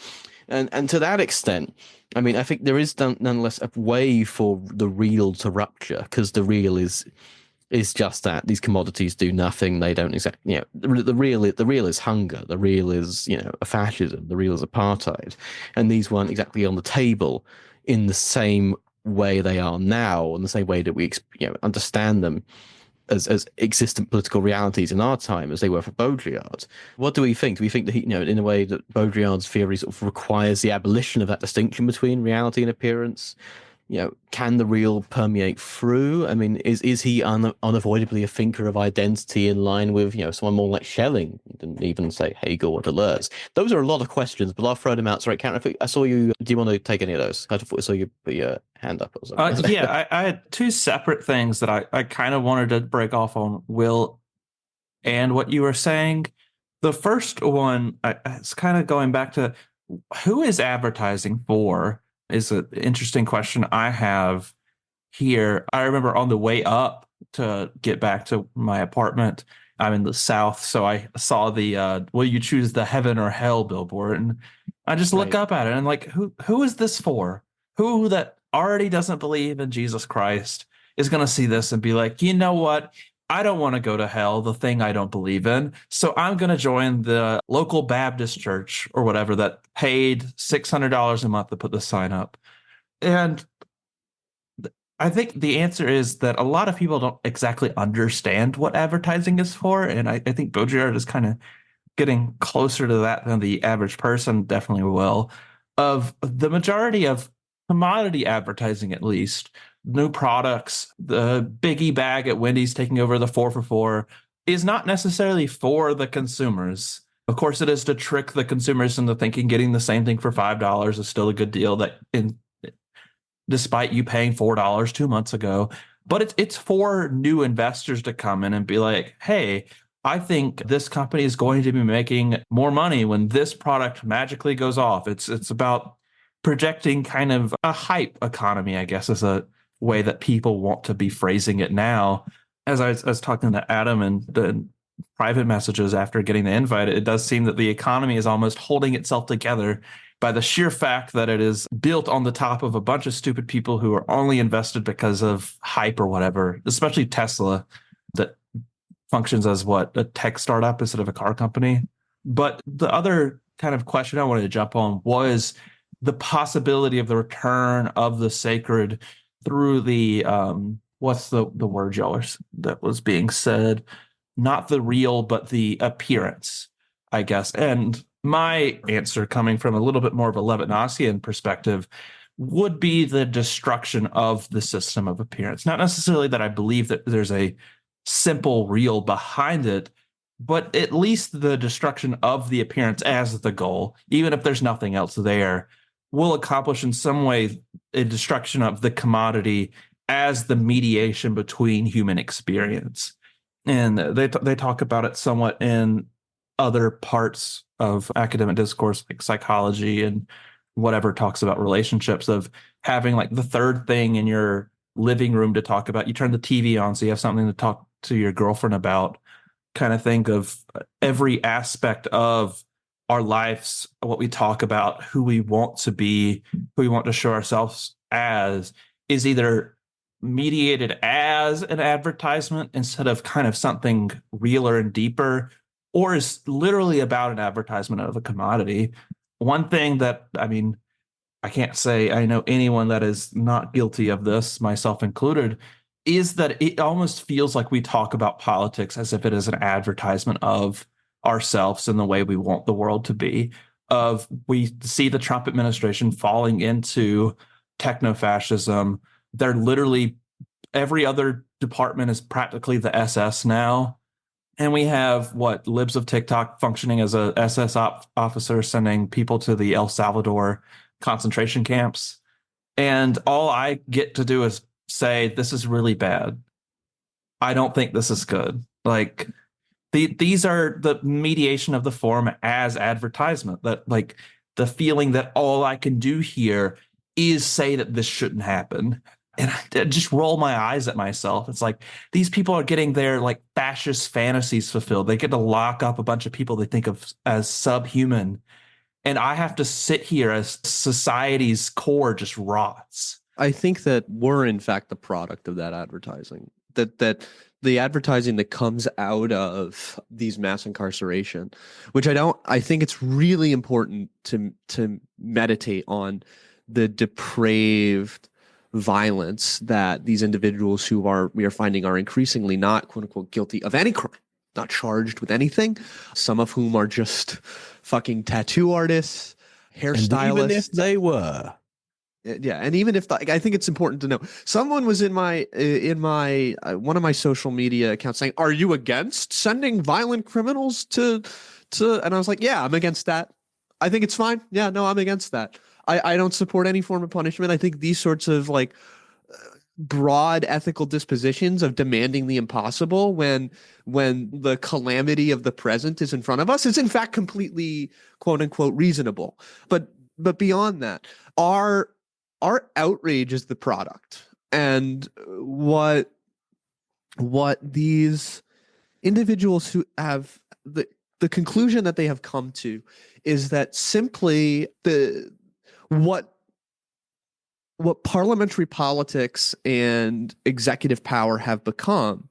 And to that extent, I mean, I think there is nonetheless a way for the real to rupture because the real is just that. These commodities do nothing. They don't exactly, the real is hunger. The real is, a fascism. The real is apartheid. And these weren't exactly on the table in the same way they are now, in the same way that we, understand them as existent political realities in our time as they were for Baudrillard. What do we think? Do we think that in a way that Baudrillard's theory sort of requires the abolition of that distinction between reality and appearance? Can the real permeate through? I mean, is he unavoidably a thinker of identity in line with, someone more like Schelling than even, say, Hegel or Deleuze? Those are a lot of questions, but I'll throw them out. Sorry, Karen, I saw you. Do you want to take any of those? I thought I saw you put your hand up or something. Yeah, I had 2 separate things that I kind of wanted to break off on Will and what you were saying. The first one, it's kind of going back to who is advertising for? Is an interesting question I have here. I remember on the way up to get back to my apartment, I'm in the South, so I saw the will you choose the heaven or hell billboard, and I just look up at it and like, who is this for? Who that already doesn't believe in Jesus Christ is going to see this and be like, you know what? I don't want to go to hell, the thing I don't believe in. So I'm going to join the local Baptist church or whatever that paid $600 a month to put the sign up. And I think the answer is that a lot of people don't exactly understand what advertising is for. And I think Baudrillard is kind of getting closer to that than the average person definitely will. Of the majority of commodity advertising, at least, new products, the biggie bag at Wendy's taking over the 4 for $4 is not necessarily for the consumers. Of course, it is to trick the consumers into thinking getting the same thing for $5 is still a good deal, that despite you paying $4 2 months ago. But it's for new investors to come in and be like, hey, I think this company is going to be making more money when this product magically goes off. It's about projecting kind of a hype economy, I guess, is a way that people want to be phrasing it now. As I was talking to Adam and the private messages after getting the invite, it does seem that the economy is almost holding itself together by the sheer fact that it is built on the top of a bunch of stupid people who are only invested because of hype or whatever, especially Tesla, that functions as a tech startup instead of a car company. But the other kind of question I wanted to jump on was the possibility of the return of the sacred through the what's the word y'all that was being said? Not the real, but the appearance, I guess. And my answer, coming from a little bit more of a Levinasian perspective, would be the destruction of the system of appearance. Not necessarily that I believe that there's a simple real behind it, but at least the destruction of the appearance as the goal, even if there's nothing else there, will accomplish in some way a destruction of the commodity as the mediation between human experience. And they talk about it somewhat in other parts of academic discourse, like psychology and whatever talks about relationships, of having like the third thing in your living room to talk about. You turn the TV on so you have something to talk to your girlfriend about, kind of think of every aspect of our lives, what we talk about, who we want to be, who we want to show ourselves as, is either mediated as an advertisement instead of kind of something realer and deeper, or is literally about an advertisement of a commodity. One thing that, I mean, I can't say I know anyone that is not guilty of this, myself included, is that it almost feels like we talk about politics as if it is an advertisement of ourselves and the way we want the world to be. Of we see the Trump administration falling into techno-fascism. They're literally, every other department is practically the SS now. And we have libs of TikTok functioning as a SS officer sending people to the El Salvador concentration camps. And all I get to do is say, this is really bad. I don't think this is good. Like, these are the mediation of the form as advertisement, that like the feeling that all I can do here is say that this shouldn't happen. And I just roll my eyes at myself. It's like these people are getting their like fascist fantasies fulfilled. They get to lock up a bunch of people they think of as subhuman. And I have to sit here as society's core just rots. I think that we're in fact the product of that advertising. That the advertising that comes out of these mass incarceration, which I think it's really important to meditate on the depraved violence that these individuals we are finding are increasingly not, quote unquote, guilty of any crime, not charged with anything, some of whom are just fucking tattoo artists, hairstylists. And even if they were. Yeah, and even if I think it's important to know, someone was in my one of my social media accounts saying, "Are you against sending violent criminals to?" And I was like, "Yeah, I'm against that. I think it's fine. Yeah, no, I'm against that. I don't support any form of punishment. I think these sorts of like broad ethical dispositions of demanding the impossible when the calamity of the present is in front of us is in fact completely, quote unquote, reasonable. But beyond that, our outrage is the product. And what these individuals who have the conclusion that they have come to is that simply what parliamentary politics and executive power have become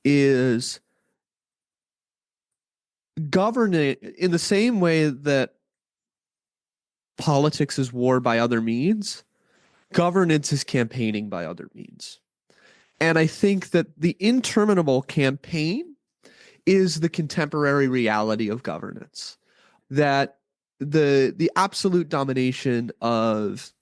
is governing in the same way that politics is war by other means, governance is campaigning by other means. And I think that the interminable campaign is the contemporary reality of governance. That the absolute domination of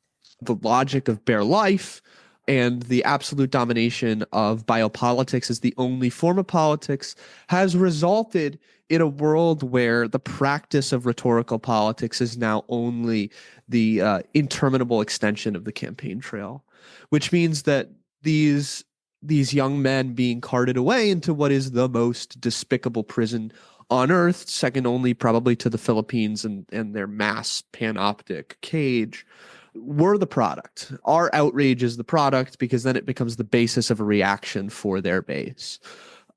the logic of bare life and the absolute domination of biopolitics as the only form of politics has resulted in a world where the practice of rhetorical politics is now only the interminable extension of the campaign trail, which means that these young men being carted away into what is the most despicable prison on earth, second only probably to the Philippines and their mass panoptic cage, were the product. Our outrage is the product because then it becomes the basis of a reaction for their base.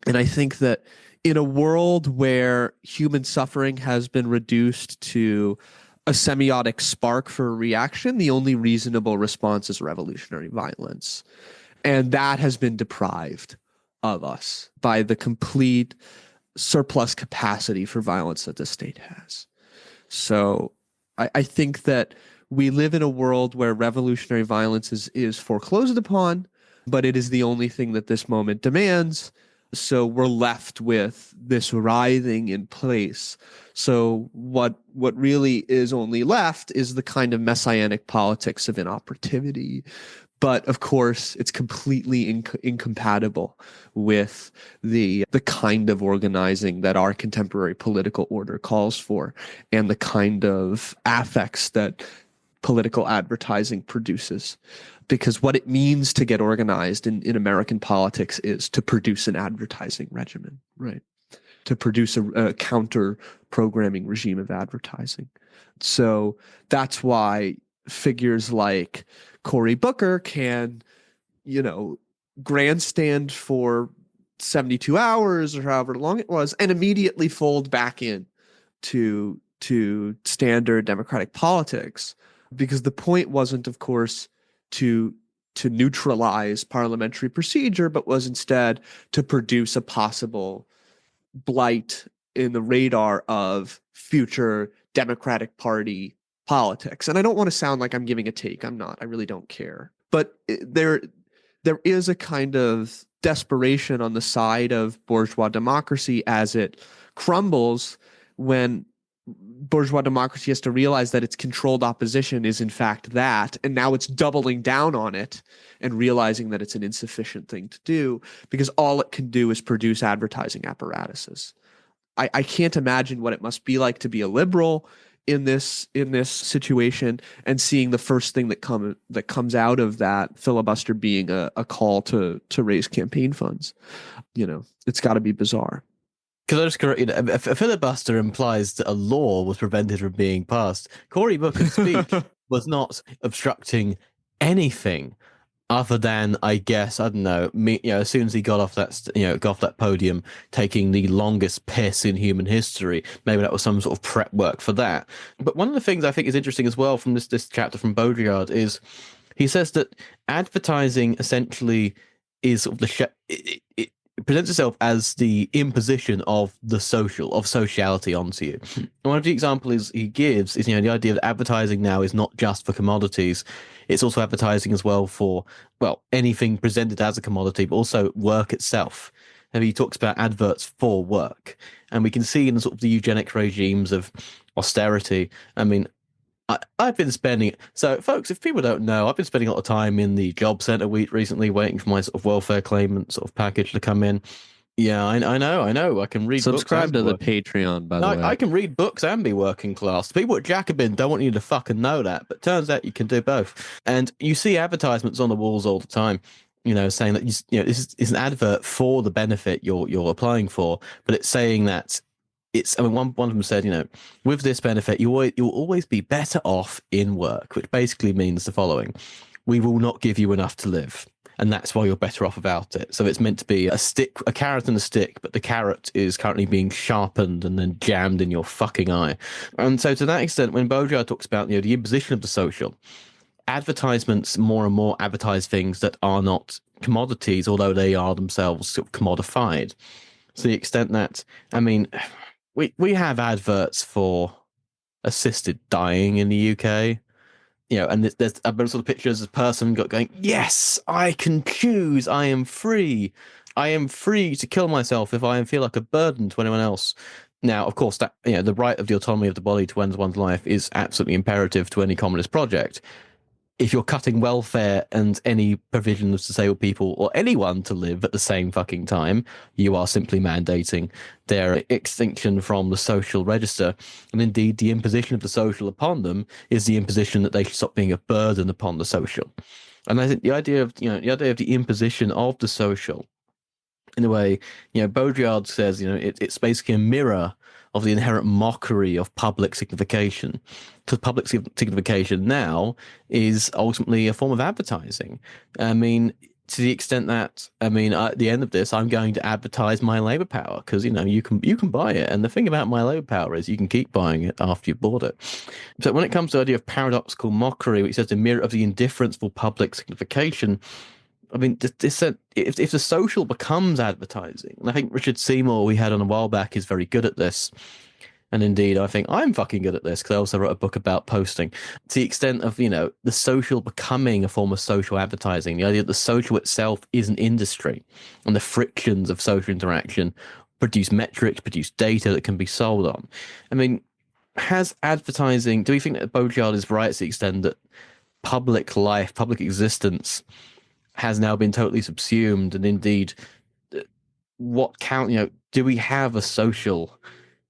And I think that in a world where human suffering has been reduced to a semiotic spark for a reaction, the only reasonable response is revolutionary violence. And that has been deprived of us by the complete surplus capacity for violence that the state has. So I think that we live in a world where revolutionary violence is foreclosed upon, but it is the only thing that this moment demands. So we're left with this writhing in place. So what really is only left is the kind of messianic politics of inoperativity. But of course, it's completely incompatible with the kind of organizing that our contemporary political order calls for and the kind of affects that political advertising produces. Because what it means to get organized in American politics is to produce an advertising regimen, right? To produce a counter-programming regime of advertising. So that's why figures like Cory Booker can, grandstand for 72 hours or however long it was and immediately fold back in to standard democratic politics. Because the point wasn't, of course, to neutralize parliamentary procedure, but was instead to produce a possible blight in the radar of future Democratic Party politics. And I don't want to sound like I'm giving a take. I'm not. I really don't care. But there is a kind of desperation on the side of bourgeois democracy as it crumbles when bourgeois democracy has to realize that its controlled opposition is in fact that, and now it's doubling down on it and realizing that it's an insufficient thing to do because all it can do is produce advertising apparatuses. I can't imagine what it must be like to be a liberal in this situation and seeing the first thing that comes out of that filibuster being a call to raise campaign funds. It's got to be bizarre. Because I just correct, a filibuster implies that a law was prevented from being passed. Cory Booker's speech was not obstructing anything other than, I guess, I don't know, as soon as he got off that podium, taking the longest piss in human history, maybe that was some sort of prep work for that. But one of the things I think is interesting as well from this chapter from Baudrillard is he says that advertising essentially is sort of it presents itself as the imposition of sociality onto you. And one of the examples he gives is, the idea that advertising now is not just for commodities. It's also advertising as well for, anything presented as a commodity, but also work itself. And he talks about adverts for work. And we can see in sort of the eugenic regimes of austerity, I've been spending, so folks, if people don't know, I've been spending a lot of time in the job centre recently waiting for my sort of welfare claimant sort of package to come in. Yeah, I know. I can read Subscribe to the Patreon, by the way. I can read books and be working class. People at Jacobin don't want you to fucking know that, but turns out you can do both. And you see advertisements on the walls all the time, saying that, this is an advert for the benefit you're applying for, but it's saying that one of them said, with this benefit, you'll always be better off in work, which basically means the following: we will not give you enough to live, and that's why you're better off about it. So it's meant to be a carrot and a stick, but the carrot is currently being sharpened and then jammed in your fucking eye. And so to that extent, when Baudrillard talks about the imposition of the social, advertisements more and more advertise things that are not commodities, although they are themselves sort of commodified. To the extent that, I mean, we have adverts for assisted dying in the UK. And there's a bunch of pictures of a person going, yes, I can choose. I am free. I am free to kill myself if I feel like a burden to anyone else. Now, of course, that the right of the autonomy of the body to end one's life is absolutely imperative to any communist project. If you're cutting welfare and any provision of disabled people or anyone to live at the same fucking time, you are simply mandating their extinction from the social register. And indeed, the imposition of the social upon them is the imposition that they should stop being a burden upon the social. And I think the idea of the imposition of the social, in a way, Baudrillard says, it's basically a mirror of the inherent mockery of public signification. Because public signification now is ultimately a form of advertising. I mean, to the extent that, at the end of this, I'm going to advertise my labor power because, you can buy it. And the thing about my labor power is you can keep buying it after you've bought it. So when it comes to the idea of paradoxical mockery, which says the mirror of the indifference for public signification, I mean, if the social becomes advertising, and I think Richard Seymour, we had on a while back, is very good at this. And indeed, I think I'm fucking good at this because I also wrote a book about posting. To the extent of, the social becoming a form of social advertising, the idea that the social itself is an industry and the frictions of social interaction produce metrics, produce data that can be sold on. I mean, has advertising, do we think that Baudrillard is right to the extent that public life, public existence has now been totally subsumed? And indeed, do we have a social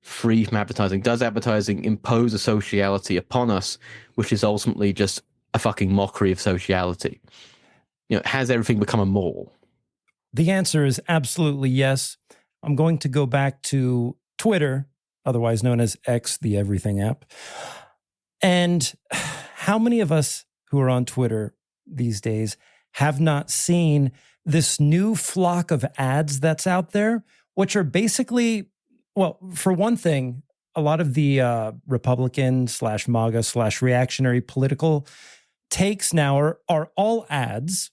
free from advertising? Does advertising impose a sociality upon us, which is ultimately just a fucking mockery of sociality? Has everything become a mall? The answer is absolutely yes. I'm going to go back to Twitter, otherwise known as X, the everything app. And how many of us who are on Twitter these days have not seen this new flock of ads that's out there, which are basically, well, for one thing, a lot of the Republican / MAGA / reactionary political takes now are all ads.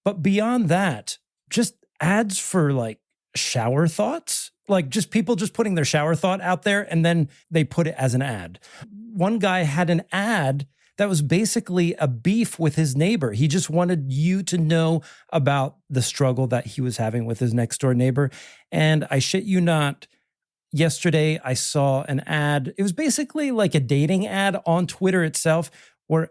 But beyond that, just ads for like shower thoughts, like just people just putting their shower thought out there and then they put it as an ad. One guy had an ad that was basically a beef with his neighbor. He just wanted you to know about the struggle that he was having with his next door neighbor. And I shit you not, yesterday I saw an ad. It was basically like a dating ad on Twitter itself where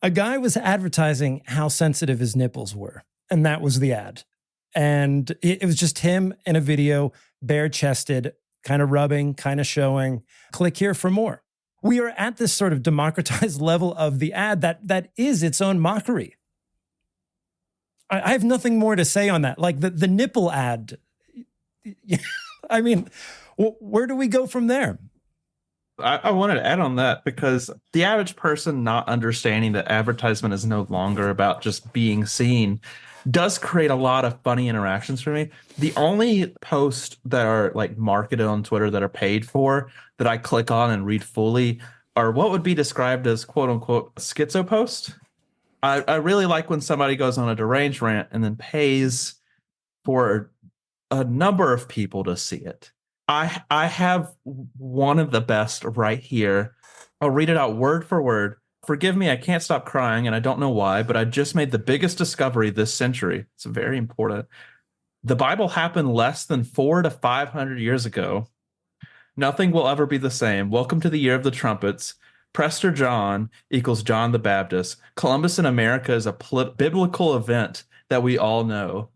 a guy was advertising how sensitive his nipples were. And that was the ad. And it was just him in a video, bare-chested, kind of rubbing, kind of showing. Click here for more. We are at this sort of democratized level of the ad that is its own mockery. I have nothing more to say on that. Like the nipple ad. I mean, where do we go from there? I wanted to add on that because the average person not understanding that advertisement is no longer about just being seen does create a lot of funny interactions for me. The only posts that are like marketed on Twitter that are paid for that I click on and read fully are what would be described as quote unquote schizo post. I really like when somebody goes on a deranged rant and then pays for a number of people to see it. I have one of the best right here. I'll read it out word for word. Forgive me, I can't stop crying, and I don't know why, but I just made the biggest discovery this century. It's very important. The Bible happened less than 400 to 500 years ago. Nothing will ever be the same. Welcome to the year of the trumpets. Prester John equals John the Baptist. Columbus in America is a biblical event that we all know.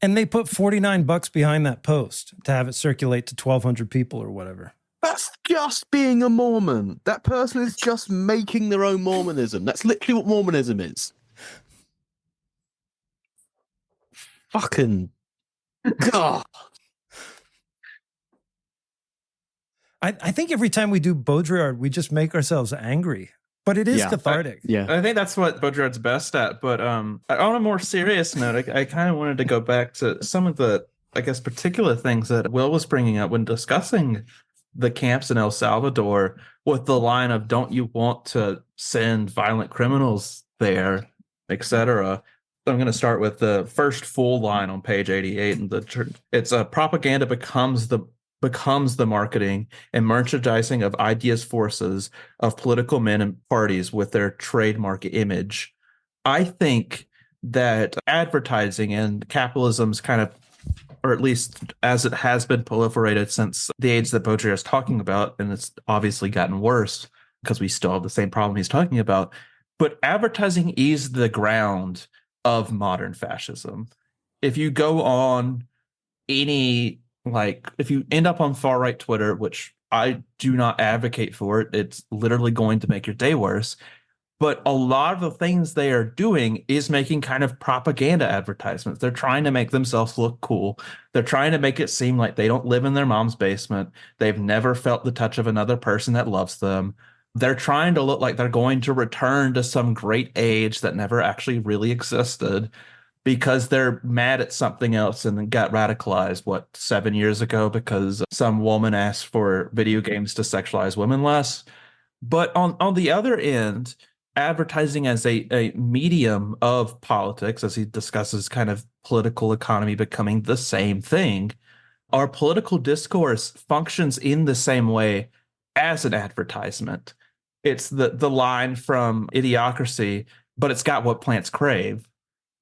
And they put $49 behind that post to have it circulate to 1,200 people or whatever. That's just being a Mormon. That person is just making their own Mormonism. That's literally what Mormonism is. Fucking God. I think every time we do Baudrillard, we just make ourselves angry. But it is cathartic. I think that's what Baudrillard's best at. But on a more serious note, I kind of wanted to go back to some of the, I guess, particular things that Will was bringing up when discussing the camps in El Salvador, with the line of, don't you want to send violent criminals there, etc. I'm going to start with the first full line on page 88. And it's a propaganda becomes the marketing and merchandising of ideas forces of political men and parties with their trademark image. I think that advertising and capitalism's kind of, or at least as it has been proliferated since the age that Baudrillard is talking about, and it's obviously gotten worse because we still have the same problem he's talking about, but advertising is the ground of modern fascism. If you go on if you end up on far-right Twitter, which I do not advocate for, it's literally going to make your day worse. But a lot of the things they are doing is making kind of propaganda advertisements. They're trying to make themselves look cool. They're trying to make it seem like they don't live in their mom's basement. They've never felt the touch of another person that loves them. They're trying to look like they're going to return to some great age that never actually really existed because they're mad at something else and then got radicalized, 7 years ago because some woman asked for video games to sexualize women less. But on the other end, advertising as a medium of politics, as he discusses kind of political economy becoming the same thing, our political discourse functions in the same way as an advertisement. It's the line from Idiocracy, but it's got what plants crave.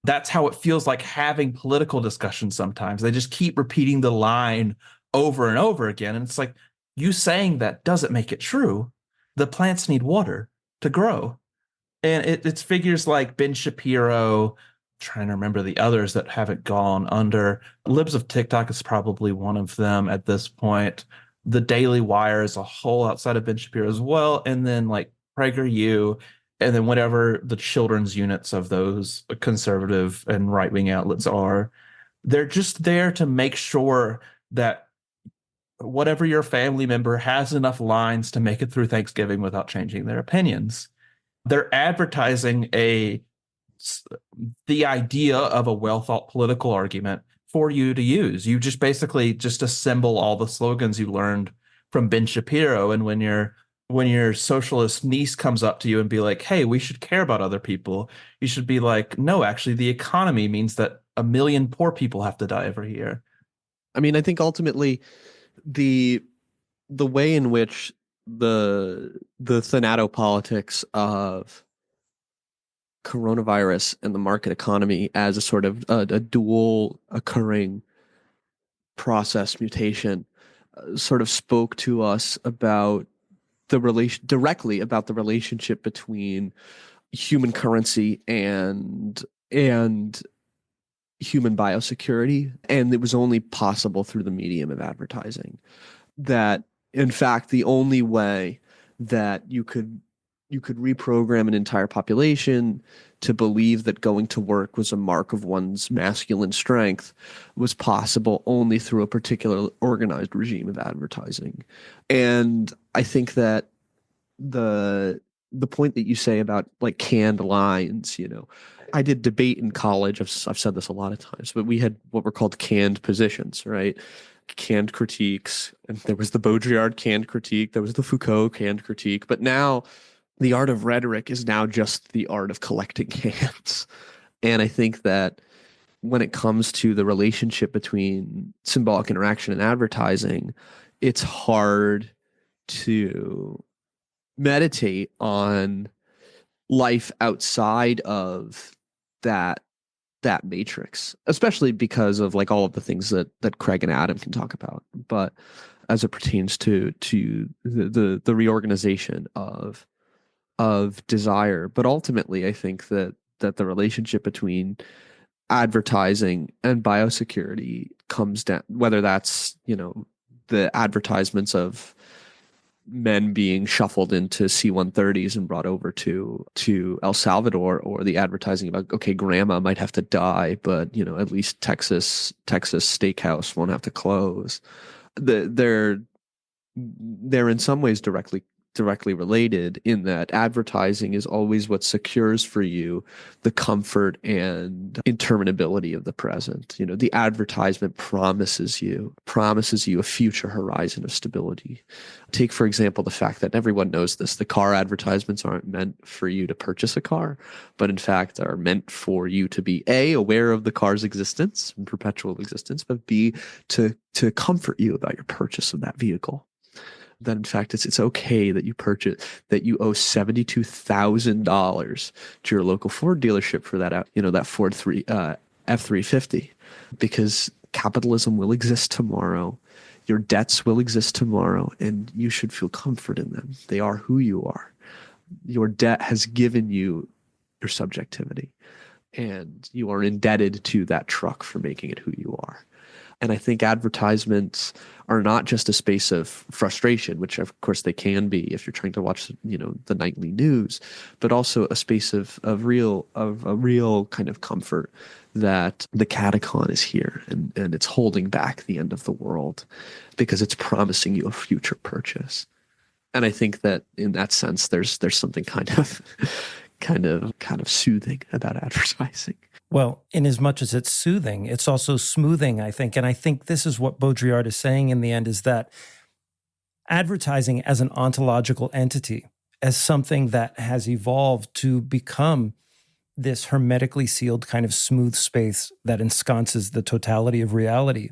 That's how it feels like having political discussions sometimes. They just keep repeating the line over and over again. And it's like, you saying that doesn't make it true. The plants need water to grow. And it's figures like Ben Shapiro, trying to remember the others that haven't gone under. Libs of TikTok is probably one of them at this point. The Daily Wire as a whole outside of Ben Shapiro as well. And then like PragerU, and then whatever the children's units of those conservative and right-wing outlets are. They're just there to make sure that whatever your family member has enough lines to make it through Thanksgiving without changing their opinions. They're advertising the idea of a well-thought political argument for you to use. You just basically just assemble all the slogans you learned from Ben Shapiro, and when your socialist niece comes up to you and be like, hey, we should care about other people, you should be like, no, actually, the economy means that 1 million poor people have to die every year. I mean, I think ultimately the way in which the thanatopolitics of coronavirus and the market economy as a sort of a dual occurring process mutation sort of spoke to us about directly about the relationship between human currency and human biosecurity. And it was only possible through the medium of advertising. That, in fact, the only way that you could reprogram an entire population to believe that going to work was a mark of one's masculine strength was possible only through a particular organized regime of advertising. And I think that the point that you say about like canned lines, I did debate in college. I've said this a lot of times, but we had what were called canned positions, right? Canned critiques. And there was the Baudrillard canned critique. There was the Foucault canned critique. But now the art of rhetoric is now just the art of collecting cans. And I think that when it comes to the relationship between symbolic interaction and advertising, it's hard to meditate on life outside of that matrix, especially because of like all of the things that Craig and Adam can talk about. But as it pertains to the reorganization of desire. But ultimately, I think that the relationship between advertising and biosecurity comes down, whether that's, the advertisements of men being shuffled into C-130s and brought over to El Salvador, or the advertising about, okay, grandma might have to die, but, at least Texas Steakhouse won't have to close. They're in some ways directly directly related in that advertising is always what secures for you the comfort and interminability of the present. You know, the advertisement promises you a future horizon of stability. Take, for example, the fact that everyone knows this, the car advertisements aren't meant for you to purchase a car, but in fact are meant for you to be A, aware of the car's existence and perpetual existence, but B, to comfort you about your purchase of that vehicle. That in fact it's okay that you owe $72,000 to your local Ford dealership for that that Ford F-350, because capitalism will exist tomorrow, your debts will exist tomorrow, and you should feel comfort in them. They are who you are. Your debt has given you your subjectivity, and you are indebted to that truck for making it who you are. And I think advertisements are not just a space of frustration, which of course they can be if you're trying to watch, the nightly news, but also a space of a real kind of comfort that the catacon is here and it's holding back the end of the world because it's promising you a future purchase. And I think that in that sense, there's something kind of soothing about advertising. Well, in as much as it's soothing, it's also smoothing, I think. And I think this is what Baudrillard is saying in the end, is that advertising as an ontological entity, as something that has evolved to become this hermetically sealed kind of smooth space that ensconces the totality of reality.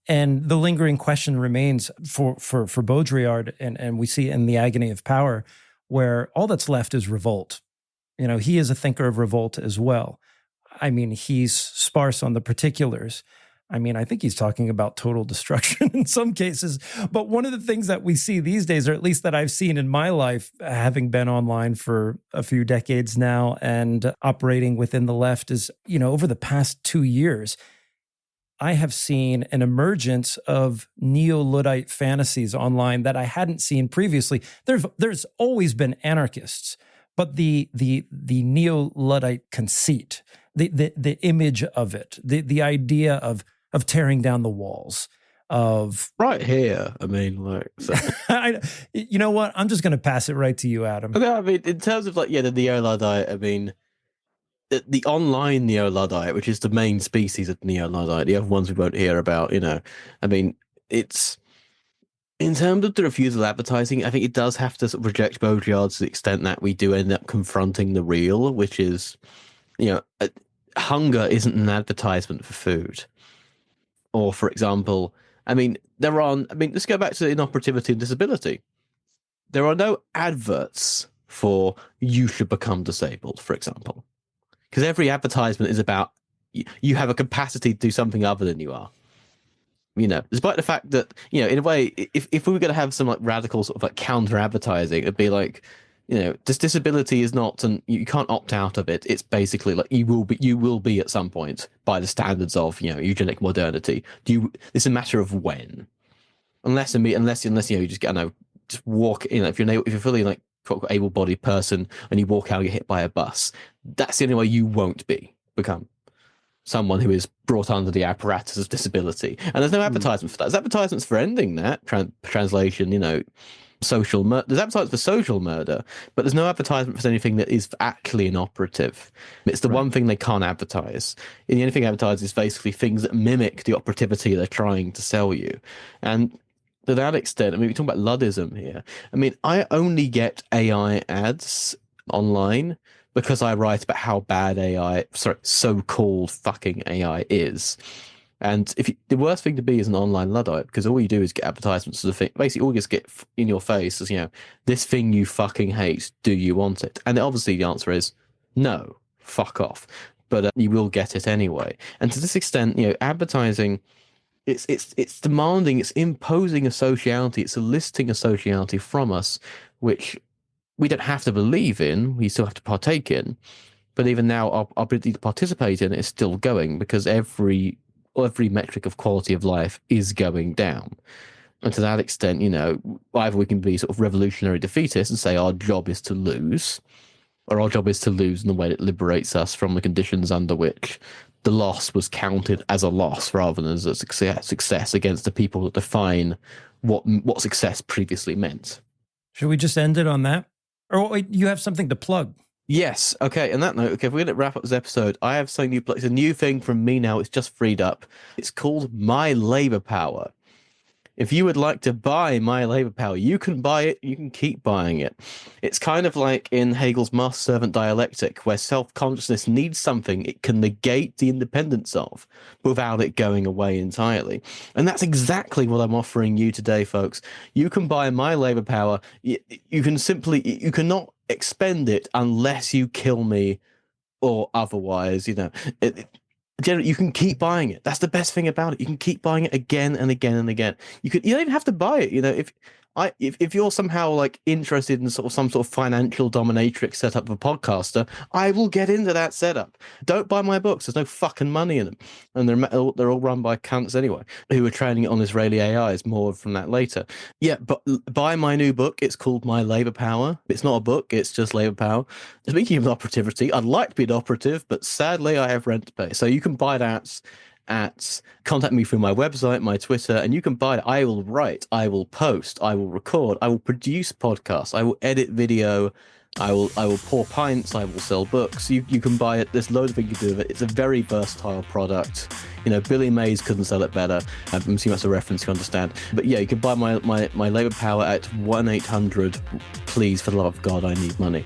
And the lingering question remains for Baudrillard, and we see in The Agony of Power, where all that's left is revolt. He is a thinker of revolt as well. I mean, he's sparse on the particulars. I mean, I think he's talking about total destruction in some cases. But one of the things that we see these days, or at least that I've seen in my life, having been online for a few decades now and operating within the left, is, over the past 2 years, I have seen an emergence of neo-Luddite fantasies online that I hadn't seen previously. There's always been anarchists, but the neo-Luddite conceit, the image of it, the idea of tearing down the walls, of right here. I mean, so. You know what? I'm just going to pass it right to you, Adam. Okay, I mean, in terms of the neo-Luddite, I mean, the online neo-Luddite, which is the main species of neo-Luddite, the other ones we won't hear about, I mean, it's, in terms of the refusal of advertising, I think it does have to sort of reject Baudrillard to the extent that we do end up confronting the real, which is, hunger isn't an advertisement for food. Or, for example, let's go back to inoperativity and disability. There are no adverts for you should become disabled, for example. Because every advertisement is about you have a capacity to do something other than you are. Despite the fact that, in a way, if we were going to have some like radical sort of like counter advertising, it'd be like, this disability is not, and you can't opt out of it. It's basically like you will be at some point by the standards of, eugenic modernity. It's a matter of when, unless you just just walk, if you're fully like able-bodied person and you walk out, you're hit by a bus. That's the only way you won't become someone who is brought under the apparatus of disability. And there's no advertisement for that. There's advertisements for ending that translation, social murder. There's advertisements for social murder, but there's no advertisement for anything that is actually inoperative. It's the one thing they can't advertise. And the only thing advertised is basically things that mimic the operativity they're trying to sell you. And to that extent, we're talking about Luddism here. I only get AI ads online because I write about how bad so-called fucking AI is. And the worst thing to be is an online Luddite, because all you do is get advertisements of the thing. Basically, all you just get in your face is, this thing you fucking hate, do you want it? And obviously the answer is no, fuck off. But you will get it anyway. And to this extent, advertising, it's demanding, it's imposing a sociality, it's eliciting a sociality from us, which we don't have to believe in, we still have to partake in. But even now, our ability to participate in it is still going, because every metric of quality of life is going down. And to that extent, either we can be sort of revolutionary defeatists and say our job is to lose, or our job is to lose in the way that liberates us from the conditions under which the loss was counted as a loss rather than as a success against the people that define what success previously meant. Should we just end it on that? Or wait, you have something to plug? Yes. Okay. On that note, okay, if we're going to wrap up this episode, I have something new. It's a new thing from me now. It's just freed up. It's called My Labor Power. If you would like to buy My Labor Power, you can buy it. You can keep buying it. It's kind of like in Hegel's master-servant dialectic, where self-consciousness needs something it can negate the independence of without it going away entirely. And that's exactly what I'm offering you today, folks. You can buy My Labor Power. You cannot expend it unless you kill me or otherwise, Generally, you can keep buying it. That's the best thing about it. You can keep buying it again and again and again. You don't even have to buy it. If you're somehow like interested in some sort of financial dominatrix setup of a podcaster, I will get into that setup. Don't buy my books. There's no fucking money in them, and they're all run by cunts anyway who are training it on Israeli AIs. More from that later. Yeah, but buy my new book. It's called My Labor Power. It's not a book. It's just labor power. Speaking of operativity, I'd like to be an operative, but sadly I have rent to pay. So you can buy that contact me through my website, my Twitter, and you can buy it. I will write, I will post, I will record, I will produce podcasts, I will edit video, I will pour pints, I will sell books. You can buy it. There's loads of things you can do with it. It's a very versatile product. Billy Mays couldn't sell it better. I'm assuming that's a reference you understand. But yeah, you can buy my Labor Power at 1-800 please, for the love of God, I need money.